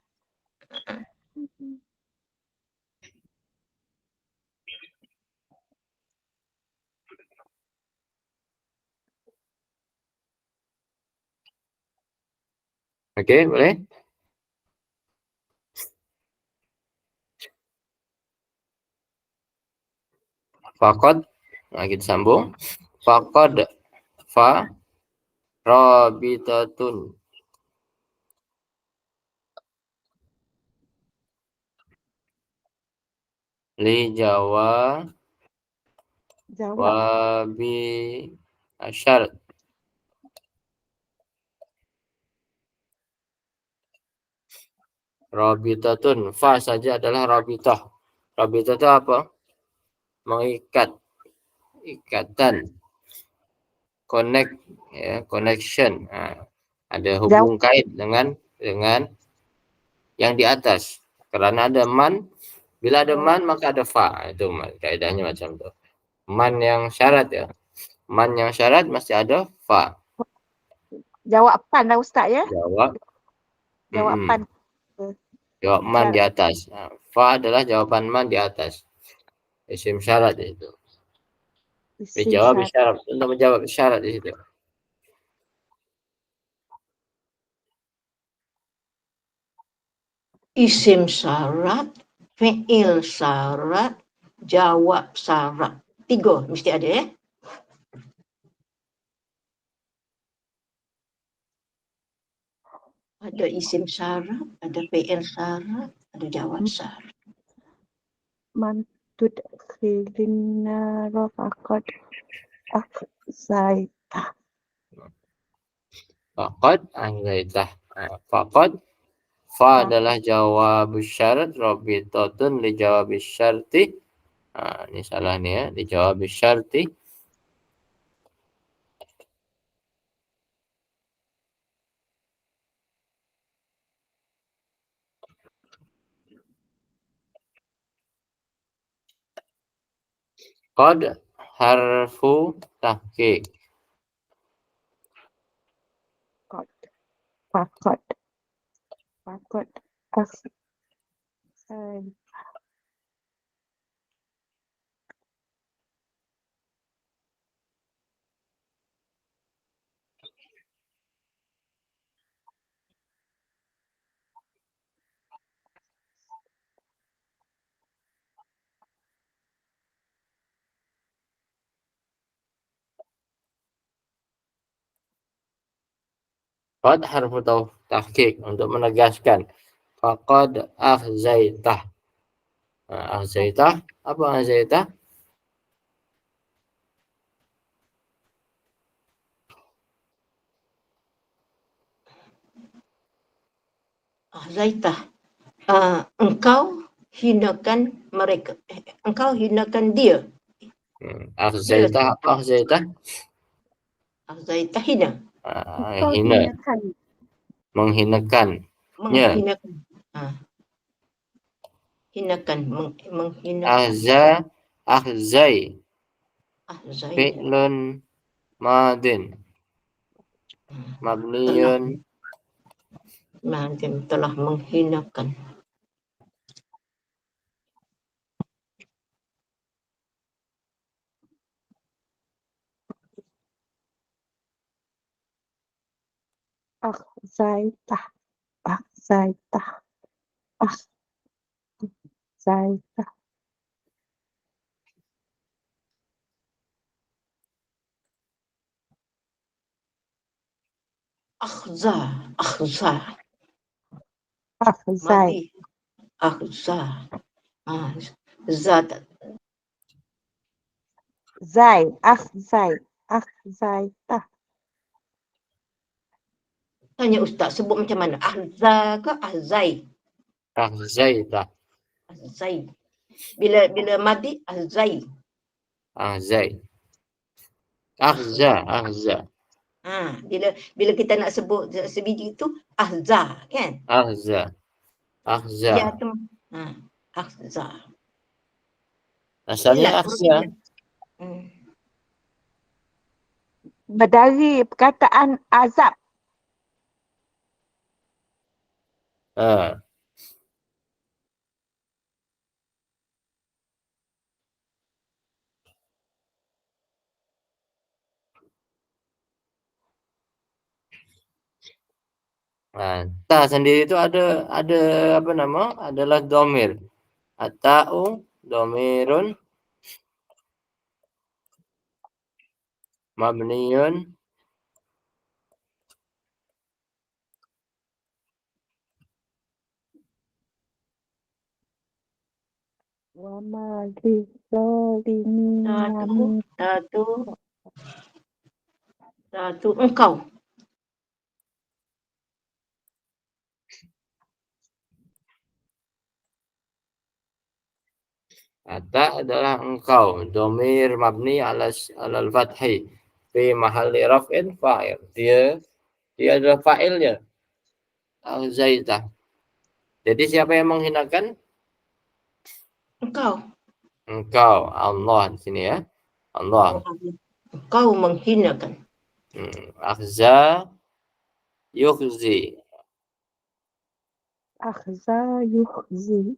Okey, boleh? Faqad. Kita sambung. Faqad. Fa. Rabitatun. Li jawab. Wabi syarat. Rabitatun. Fa saja adalah rabitah. Rabitah itu apa? Mengikat. Ikatan. Connect. Ya, connection. Ada hubung kait dengan yang di atas. Kerana ada man. Bila ada man maka ada fa. Itu kaedahnya macam tu. Man yang syarat ya. Man yang syarat mesti ada fa. Jawapan lah Ustaz ya. Jawapan man di atas. Fa adalah jawapan man di atas. Isim syarat itu. Dijawab syarat. Untuk menjawab syarat di situ. Isim syarat, fi'il syarat, jawab syarat. 3 mesti ada ya. Ada isim syarat, ada fi'il syarat, ada jawab syarat. Man tudkhilin nara faqad akhzaitah. Faqad anzaitah. Faqad. Fa adalah jawab syarat. Rabitatun li jawab syarti. Ini salah ni ya. Li jawab syarti. Qad harfu tahqiq. Faqad akhzaitah. Qad harfu tahqiq. Untuk menegaskan. Faqad akhzaitah. Akhzaitah. Apa akhzaitah? Ahzaitah. Engkau hinakan mereka. Engkau hinakan dia. Akhzaitah apa akhzaitah? Ahzaitah hina. Kau Hina, hinakan. menghinakan. Ya. Menghinakan. Hinakan. Menghinakan. Ahza, ahzai, Ahzaitah. fi'lun madin, mabniyun, Telah menghinakan. Ahzaitah. Ahzaitah. Ahzaitah. Akhza. Akhza. Ahzai. Madi. Akhza. Zat. Zai. Ahzai. Ahzaitah. Tanya Ustaz, sebut macam mana? Ahza ke ahzai? akhzaitah, Ahzai. Bila madi, ahzai. ahzai. Akhza, akhza, Bila kita nak sebut sebiji itu, ahza, kan? akhza, akhza. Ya tu. Ahza. Asalnya Yelah, akhza. Dari perkataan azab. Ah. Ta sendiri itu ada apa nama? Adalah domir. Atau domirun mabniyun Wa ma lizzalimin min Satu engkau. Ata adalah engkau. Domir mabni alal fathi fi mahalli raf'in fa'il. Dia adalah fa'ilnya. Al-zaitah. Jadi siapa yang menghinakan? Engkau. Engkau. Allah di sini ya. Allah. Engkau menghinakan. Akhza yukhzi. akhza yukhzi.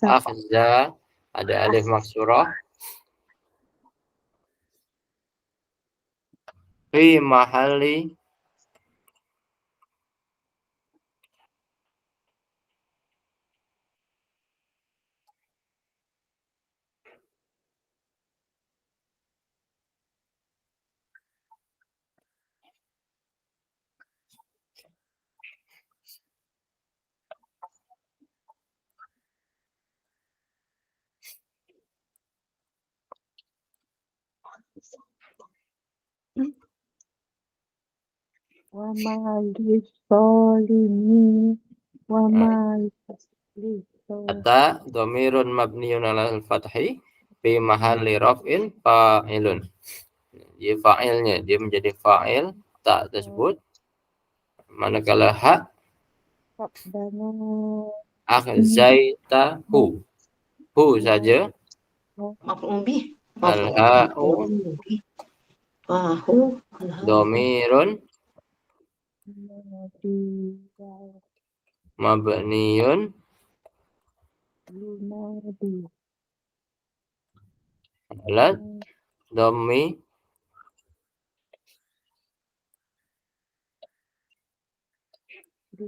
Akhza ada alif maksurah. Fi mahalli Wa ma lizzalimin. Wa ma lizzalimin. Ata domirun mabniun alal fathi fi mahalli raf'in fa'ilun. Dia fa'ilnya, dia menjadi fa'il tak tersebut. Manakala ha akhzaitahu. Hu saja. Maf'ul bih. Al-ha'u Fahu. domirun mabniun alat dhammi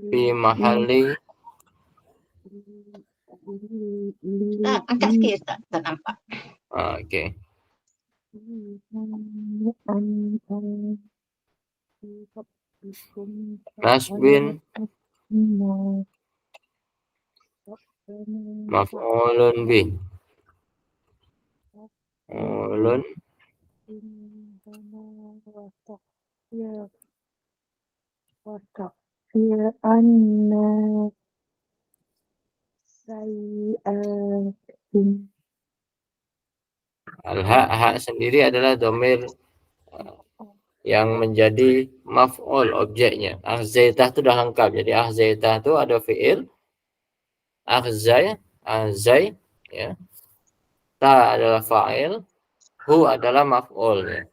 fi mahalli Angkat sikit Ustaz, tak nampak. okey. Nasbin maf'ulun bih. Maf'ulun Watakfir'anna sayi'atin. Hak sendiri adalah domir yang menjadi maf'ul objeknya. Akhzaitah itu dah lengkap. Jadi akhzaitah itu ada fi'il, akhzai, ya. Ta adalah fa'il, hu adalah maf'ul, ya.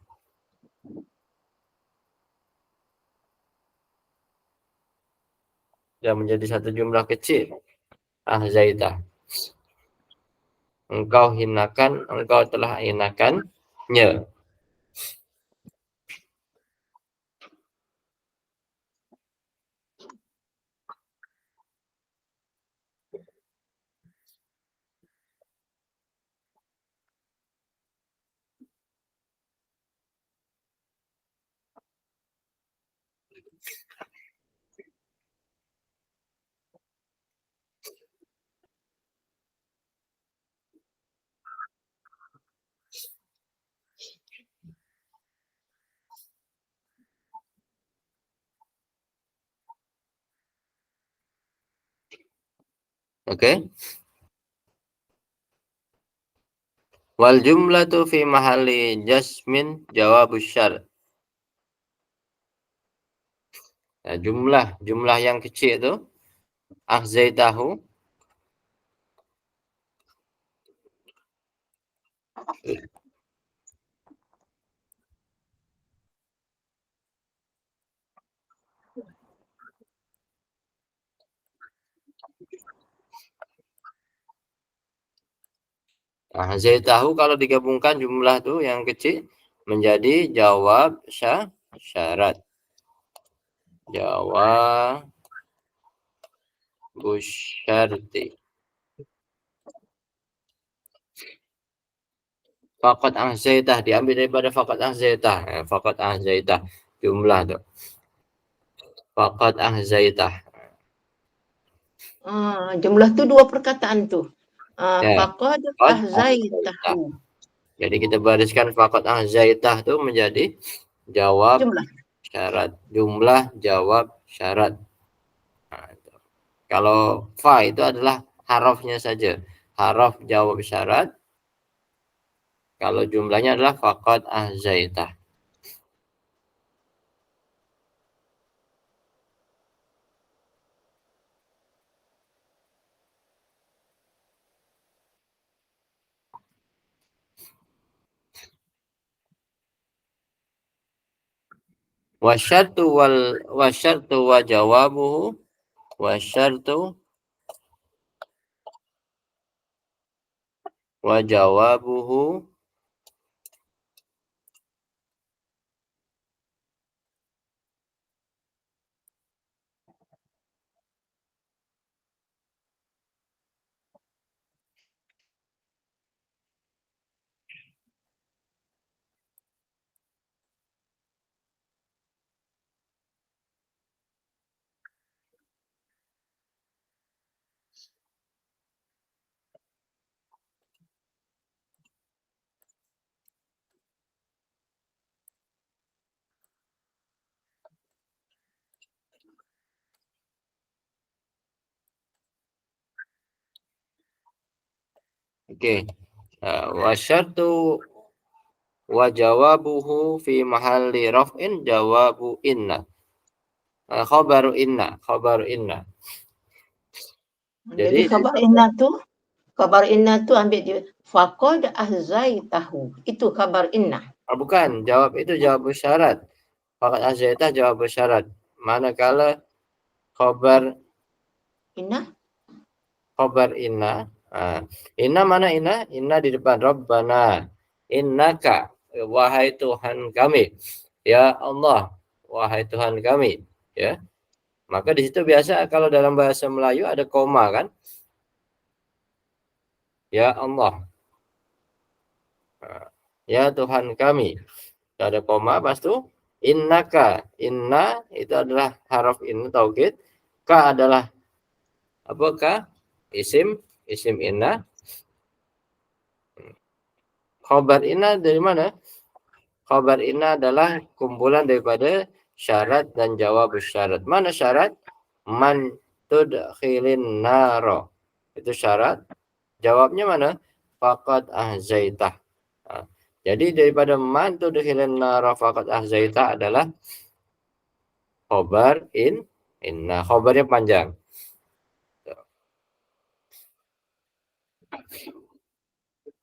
Dan menjadi satu jumlah kecil. Ahzaitah. Engkau telah hinakannya. Oke. Wal jumlatu fi mahalli jasmin jawabus syar. Nah, jumlah yang kecil itu akhzaitahu akhzaitahu kalau digabungkan jumlah tuh yang kecil menjadi jawab syarat. Jawab busyarti. Faqat ahzaitah diambil daripada faqat ahzaitah. Faqat ahzaitah jumlah tuh. Faqat ahzaitah. Jumlah tu dua perkataan tu. Ya. Faqad Faqad ahzaitahu. Jadi kita bariskan faqat ahzaitah tuh menjadi jawab Jumlah. syarat. Jumlah jawab syarat. Nah, itu. Kalau fa itu adalah harafnya saja. Haraf jawab syarat. Kalau jumlahnya adalah faqad ahzaitah. Wasyartu wa jawabuhu wasyartu wa jawabuhu wasyartu wa jawabuhu fi mahalli raf'in jawabu inna. Khabaru inna. Jadi khabar inna tu ambil dia faqad ahzaitahu. Itu khabar inna. Bukan, jawab itu jawab syarat. Faqad ahzaitah jawab syarat. Manakala khabar Inna. Inna mana inna? Inna di depan Rabbana. Innaka, wahai Tuhan kami. Ya Allah, wahai Tuhan kami. Ya. Maka di situ biasa kalau dalam bahasa Melayu ada koma kan? Ya Allah. Ya Tuhan kami. Ada koma, pas itu innaka. Inna itu adalah haraf inna taukid. Ka adalah apakah? Isim inna. Khabar inna dari mana? Khabar inna adalah kumpulan daripada syarat dan jawab syarat. Mana syarat? Man tudkhilin naro. Itu syarat. Jawabnya mana? Faqad ahzaitah. Nah, jadi daripada man tudkhilin naro faqad ahzaitah adalah khobar inna. Khobarnya panjang.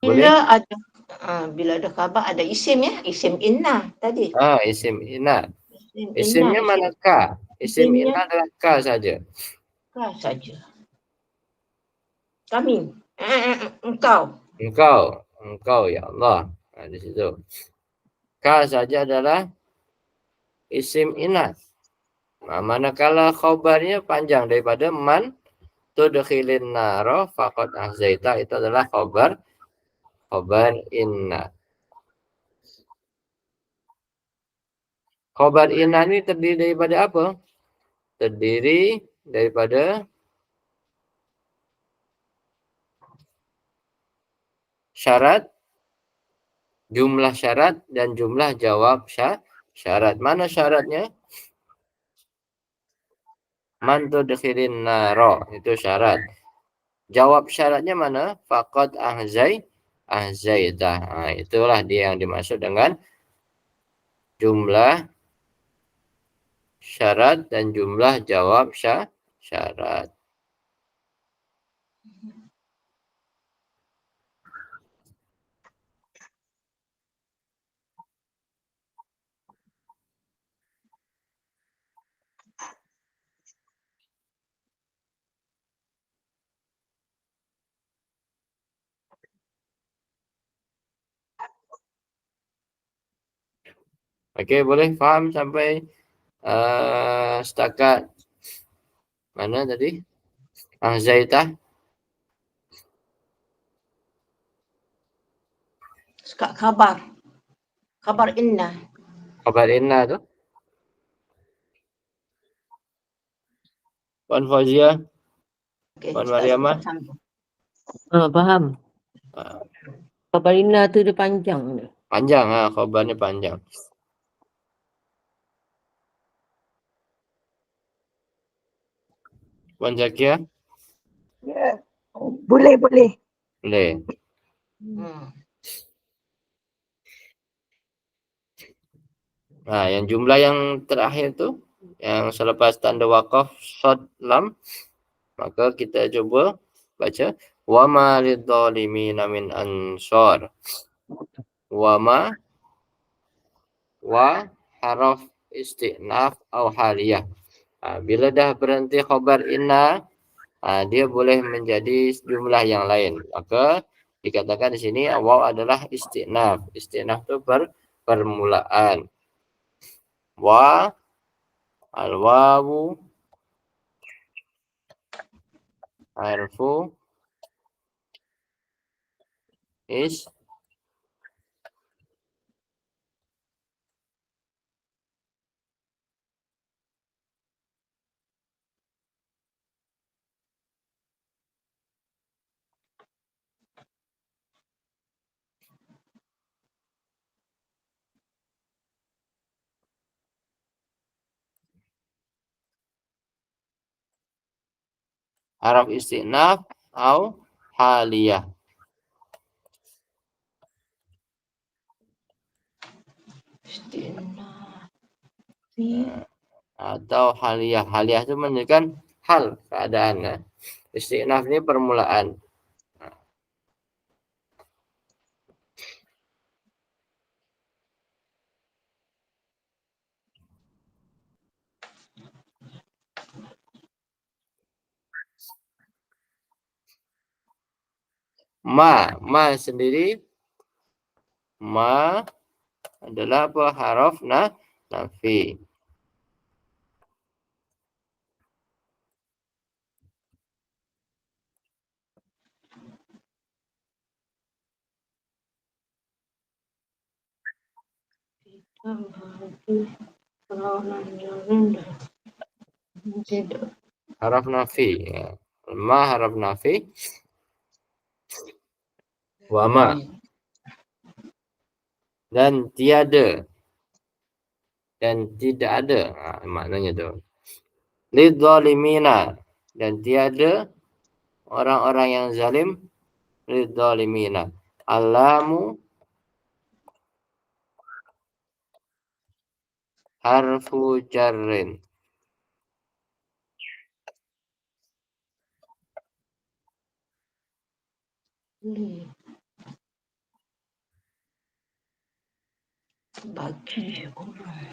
Bila ada khabar ada isim ya, isim inna tadi. Isim inna. Isim Isimnya inna, mana ka? Isim isimnya inna adalah ka saja. ka saja. Kami, engkau. Engkau ya Allah. Nah, di situ. Ka saja adalah isim inna. Nah, manakala khobarnya panjang daripada man tudkhilin naro faqad ahzaita, itu adalah khobar inna. Khobar inna ini terdiri daripada apa? Terdiri daripada syarat, jumlah syarat, dan jumlah jawab syarat. Mana syaratnya? Man tudkhilin naro, itu syarat. Jawab syaratnya mana? Faqad ahzaitah. Nah, itulah dia yang dimaksud dengan jumlah syarat dan jumlah jawab syarat. Okey, boleh faham sampai setakat mana tadi? Ahzaitah. Sekat khabar. Khabar inna. Khabar inna tu. Puan Fauzia, Okey, Puan Mariamah. Faham. Khabar inna tu dia panjang. Panjang, khabarnya panjang. Puan Zakia? Ya. Boleh. Boleh. Nah, yang jumlah yang terakhir tu, yang selepas tanda waqaf shad lam, maka kita cuba baca wa ma lidzalimin min ansar. Wa haraf istinaf atau haliyah. Bila dah berhenti khabar inna, dia boleh menjadi jumlah yang lain. Maka dikatakan di sini waw adalah istinaf. Istinaf itu permulaan. Wa al-wawu harfu haraf istinaf atau haliyah. Atau haliyah. Haliyah itu menunjukkan hal, keadaan. Istinaf ini permulaan. Ma sendiri, ma adalah apa? Haraf nafi. Haraf nafi. Ma haraf nafi. Wa ma. Dan tiada. dan tidak ada. Maknanya tu. Lidzalimina, dan tiada orang-orang yang zalim. Lidzalimina. Alamu harfu jarrin. Bagi orang.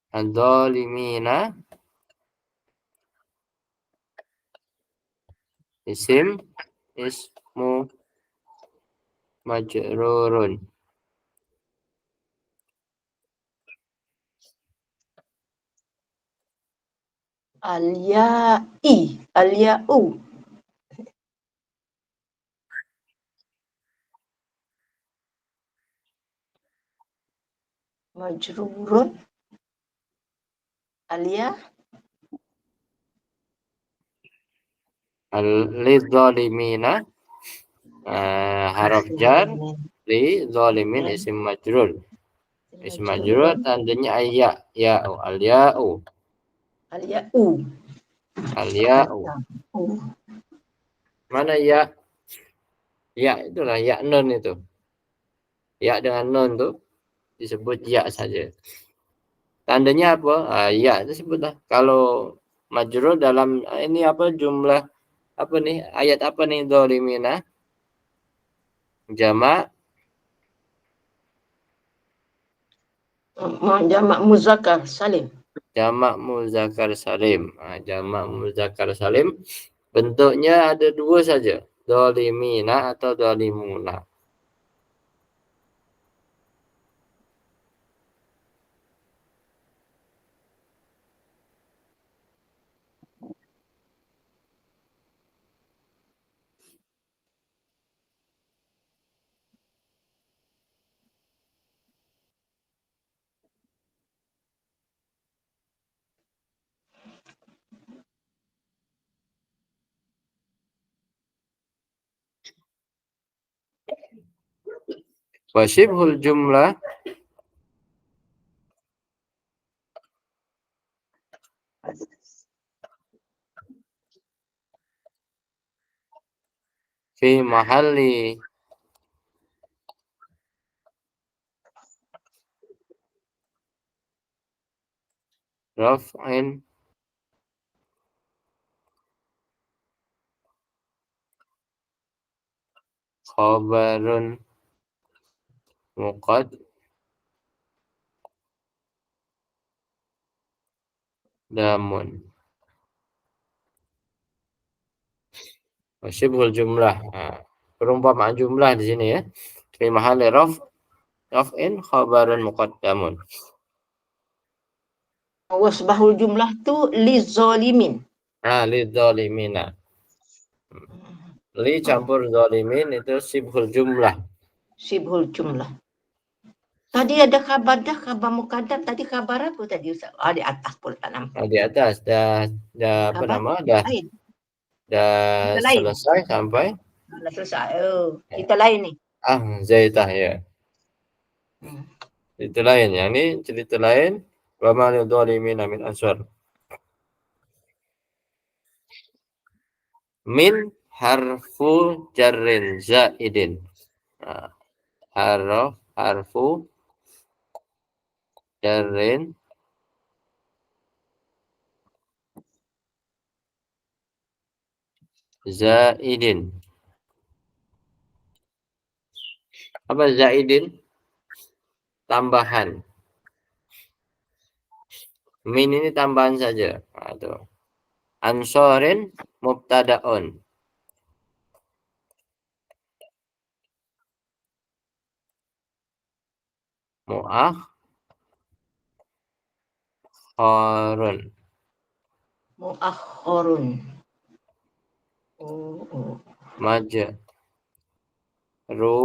Adzalimina ismu majrurun. Al-ya'i. Al-ya'u. Majrurun. Al-ya. Lidzalimina haraf jar, li zalimin isim majrur. Isim majrur tandanya ayya, ya'u, al-ya'u, Al-ya'u. al-ya'u. Mana ya? Ya itulah ya nun itu. Ya dengan nun tu disebut ya saja. Tandanya apa? Ya itu sebutlah. Kalau majrur dalam ini apa jumlah apa nih? Ayat apa nih zalimina? Jamak Jamak muzakkar salim. jamak muzakkar salim. Jamak muzakkar salim bentuknya ada dua saja. Zalimina atau zalimuna. Wasyibhul jumlah fi mahalli raf'in khabarun muqaddamun. Wasyibhul jumlah. Perumpamaan jumlah di sini ya. Fi mahalli raf'in khabarun muqaddamun. Wasbahul jumlah tu li zalimin. Lidzalimina. Li campur zalimin itu sibhul jumlah. Sibhul jumlah. Tadi ada khabar dah, khabar muqaddam. Tadi khabar apa tadi Ustaz? Di atas pun tak nampak. Di atas dah apa Khabar nama dah lain. dah Kita lain. selesai sampai Dah selesai. Oh, kita lain ni. zaitah ya. Itu lain. Yang ini cerita lain. Wa ma lidzalimina min ansar. Min harfu jarrin zaidin. Harfu jarrin zaidin. Apa zaidin? Tambahan. Min ini tambahan saja. Tuh. Ansorin mubtadaun. Mu'akhkharun. Mu'akhkharun. Oh. Maja. Lafdon.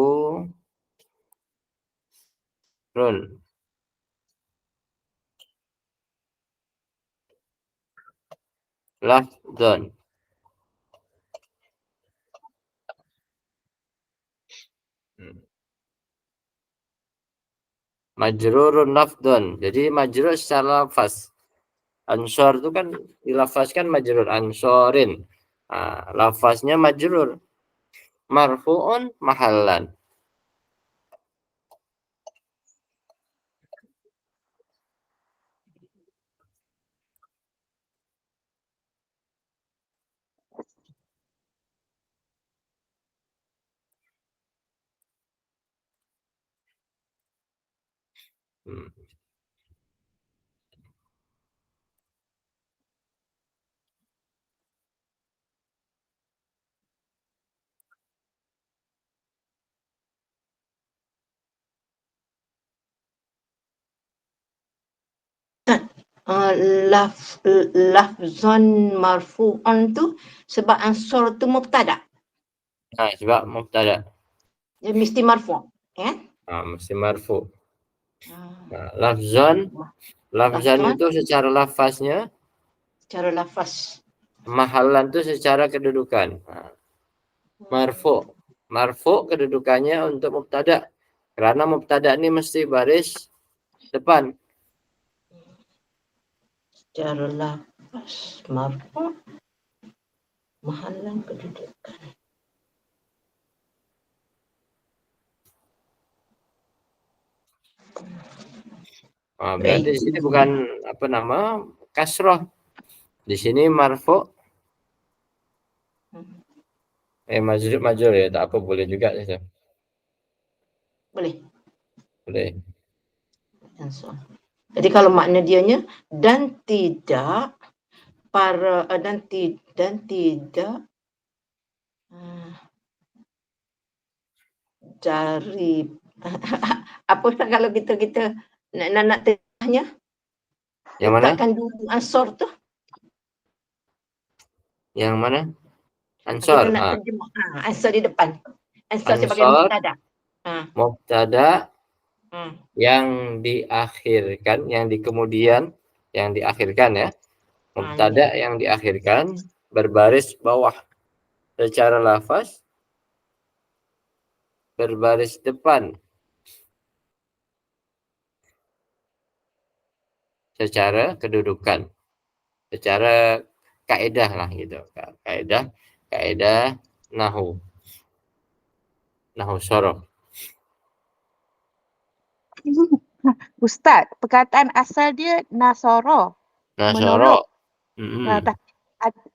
Majrurun lafdon. Jadi majrur secara lafaz. Ansor itu kan dilafazkan majrur, ansorin. Lafaznya majrur. Marfu'un mahallan. Lafzon marfu'an tu sebab ansor tu mubtada. Sebab mubtada. Dia mesti marfu', ya? Mesti marfu. Ah, Lafzon Lafzon. itu secara lafaznya, Secara lafaz. mahallan itu secara kedudukan. Marfu kedudukannya untuk mubtada. Karena mubtada ini mesti baris depan. Secara lafaz marfu' mahallan kedudukan. Berarti di sini bukan kasroh. Di sini marfu. Majrur ya, tak apa, boleh juga. Boleh. Boleh. Jadi kalau makna dianya dan tidak dari apa Ustaz kalau kita nak tengahnya? Yang mana? Letakkan dulu ansor tu. Yang mana? Ansor. Kita nak terjemah. Ansor di depan. Ansor sebagai Ansor, mubtada. mubtada yang diakhirkan, yang di kemudian, yang diakhirkan ya. Mubtada yang diakhirkan berbaris bawah secara lafaz, berbaris depan secara kedudukan, secara kaidah lah gitu. Kaidah nahu sorof. Ustaz, perkataan asal dia nasoro. Menolong.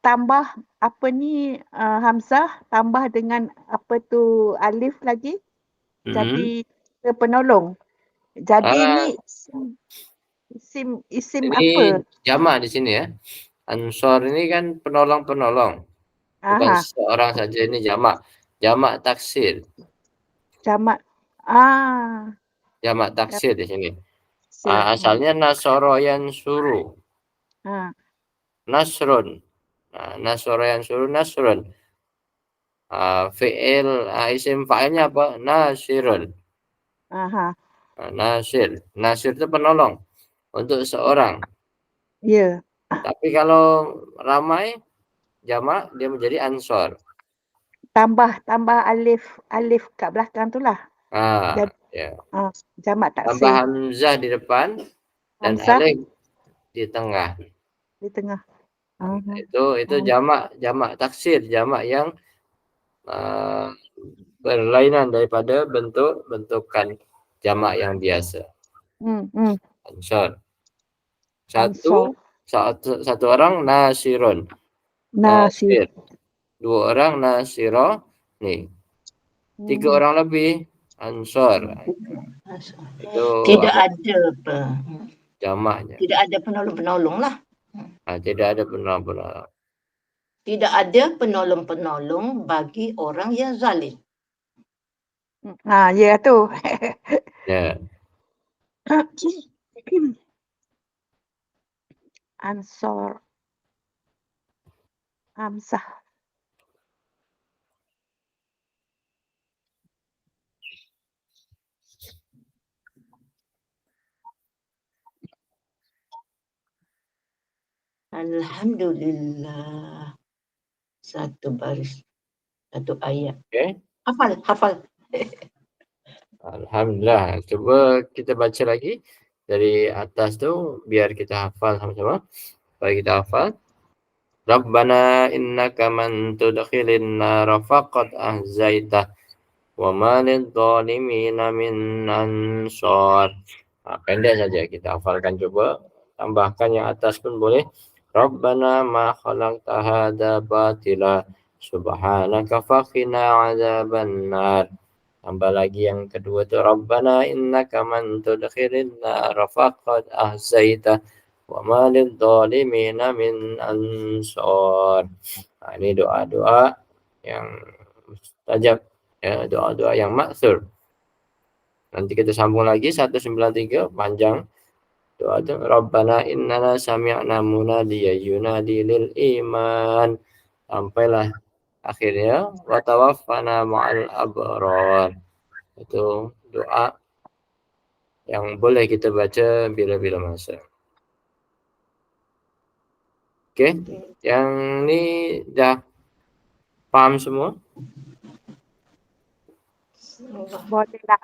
Tambah apa ni hamzah, tambah dengan apa tu alif lagi. Jadi penolong. Jadi ni isim ini apa? Jamak di sini ya. Ansor ini kan penolong-penolong. Bukan seorang saja, ini jamak. Jamak taksir. Jamak. Jamak taksir di sini. Asalnya nasoro yansuru. Nasrun. Nasoro yansuru nasrun. Fi'il isim fa'ilnya apa? Nasirun. Nasir. Nasir itu penolong untuk seorang. Ya. Tapi kalau ramai jamak dia menjadi ansor. Tambah alif kat belakang tu lah. Ya. Jamak taksir. Tambah hamzah di depan dan alif di tengah. Di tengah. Itu jamak taksir, jamak yang berlainan daripada bentukan jamak yang biasa. Ansor. Satu orang nasirun. Nasir. Dua orang nasiro. Nih. 3 orang lebih ansor. Itu tidak ada jamaknya. Tidak ada penolong-penolong lah. Tidak ada penolong-penolong. Tidak ada penolong-penolong bagi orang yang zalim. Ya tu. Ya. Ansor. Hamzah. Alhamdulillah. Satu baris, satu ayat. Okey. Hafal. Alhamdulillah. Cuba kita baca lagi dari atas tu biar kita hafal sama-sama. Supaya kita hafal. Rabbana innaka man tudkhilin nara faqad ahzaitah wa ma lidh-dhalimina min ansar. Pendek saja kita hafalkan, coba tambahkan yang atas pun boleh. Rabbana ma khalaqta hadza batila subhanaka faqina adzabannar. Tambah lagi yang kedua tu Rabbana innaka man tudkhilin nara faqad ahzaitah wa ma lidh-dhalimina min ansar. Ini doa-doa yang mustajab, ya, doa-doa yang maksur. Nanti kita sambung lagi 193 panjang doa itu. Rabbana innana sami'na munadiyan yunadi lil iman. Sampailah akhirnya wa tawaffana ma'al abrar. Itu doa yang boleh kita baca bila-bila masa. Okey, yang ni dah paham semua? Boleh lah.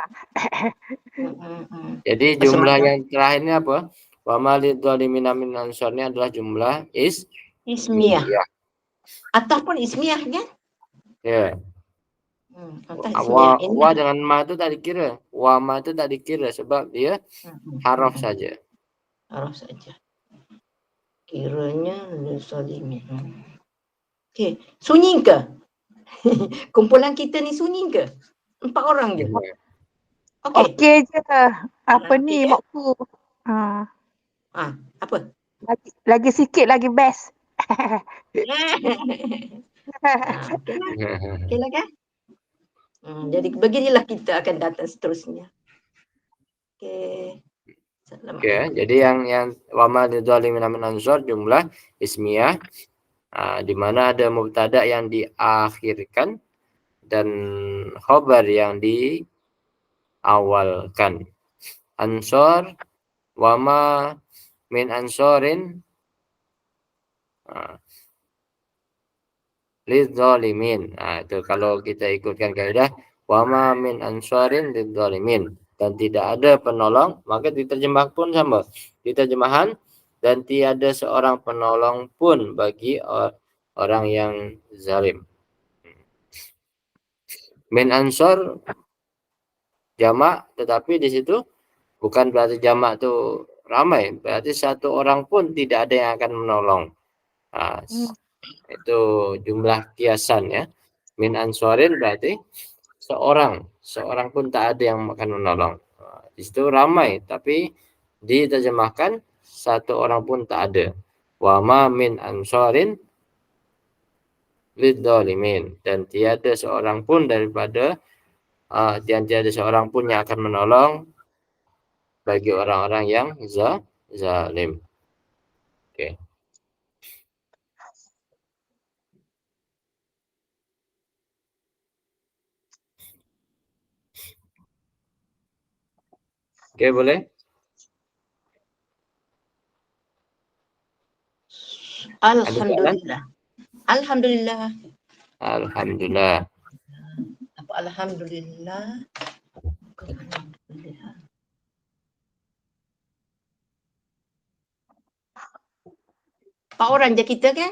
Jadi jumlah yang terakhir ni apa? Wa ma lidh-dhalimina min ansar ni adalah jumlah Ismiyah. Ataupun ismiyah kan? Ya. Atas ismiyah. Wa dengan ma tu tak dikira. Wa ma tu tak dikira sebab dia haraf saja. Haraf saja. Kiranya lisalimin. Okey, sunyi ke? Kumpulan kita ni sunyi ke? 4 orang je. Okey. Okey je. Apa Okey ni je. mokku? Ha. Apa? Lagi sikit lagi best. Okeylah kan? Jadi beginilah kita akan datang seterusnya. Okey. Okey, jadi yang wa ma lidh-dhalimina min ansar jumlah ismiyah, di mana ada mubtada yang diakhirkan dan khabar yang diawalkan. Ansor wa ma min ansorin lidh-dhalimin. Itu kalau kita ikutkan kaidah wa ma min ansorin lidh-dhalimin, dan tidak ada penolong, maka diterjemah pun sama. Diterjemahan dan tiada seorang penolong pun bagi orang yang zalim. Min ansor jamak, tetapi di situ bukan berarti jamak tu ramai, berarti satu orang pun tidak ada yang akan menolong. Itu jumlah kiasan, ya. Min ansorin berarti seorang pun tak ada yang akan menolong. Di situ ramai, tapi diterjemahkan satu orang pun tak ada. Wa ma min ansorin lidh-dhalimin, dan tiada seorang pun daripada tiada seorang pun yang akan menolong bagi orang-orang yang zalim. Okey. Okey, boleh? Alhamdulillah. Alhamdulillah. Alhamdulillah. Apa alhamdulillah? Alhamdulillah. Empat orang je kita kan?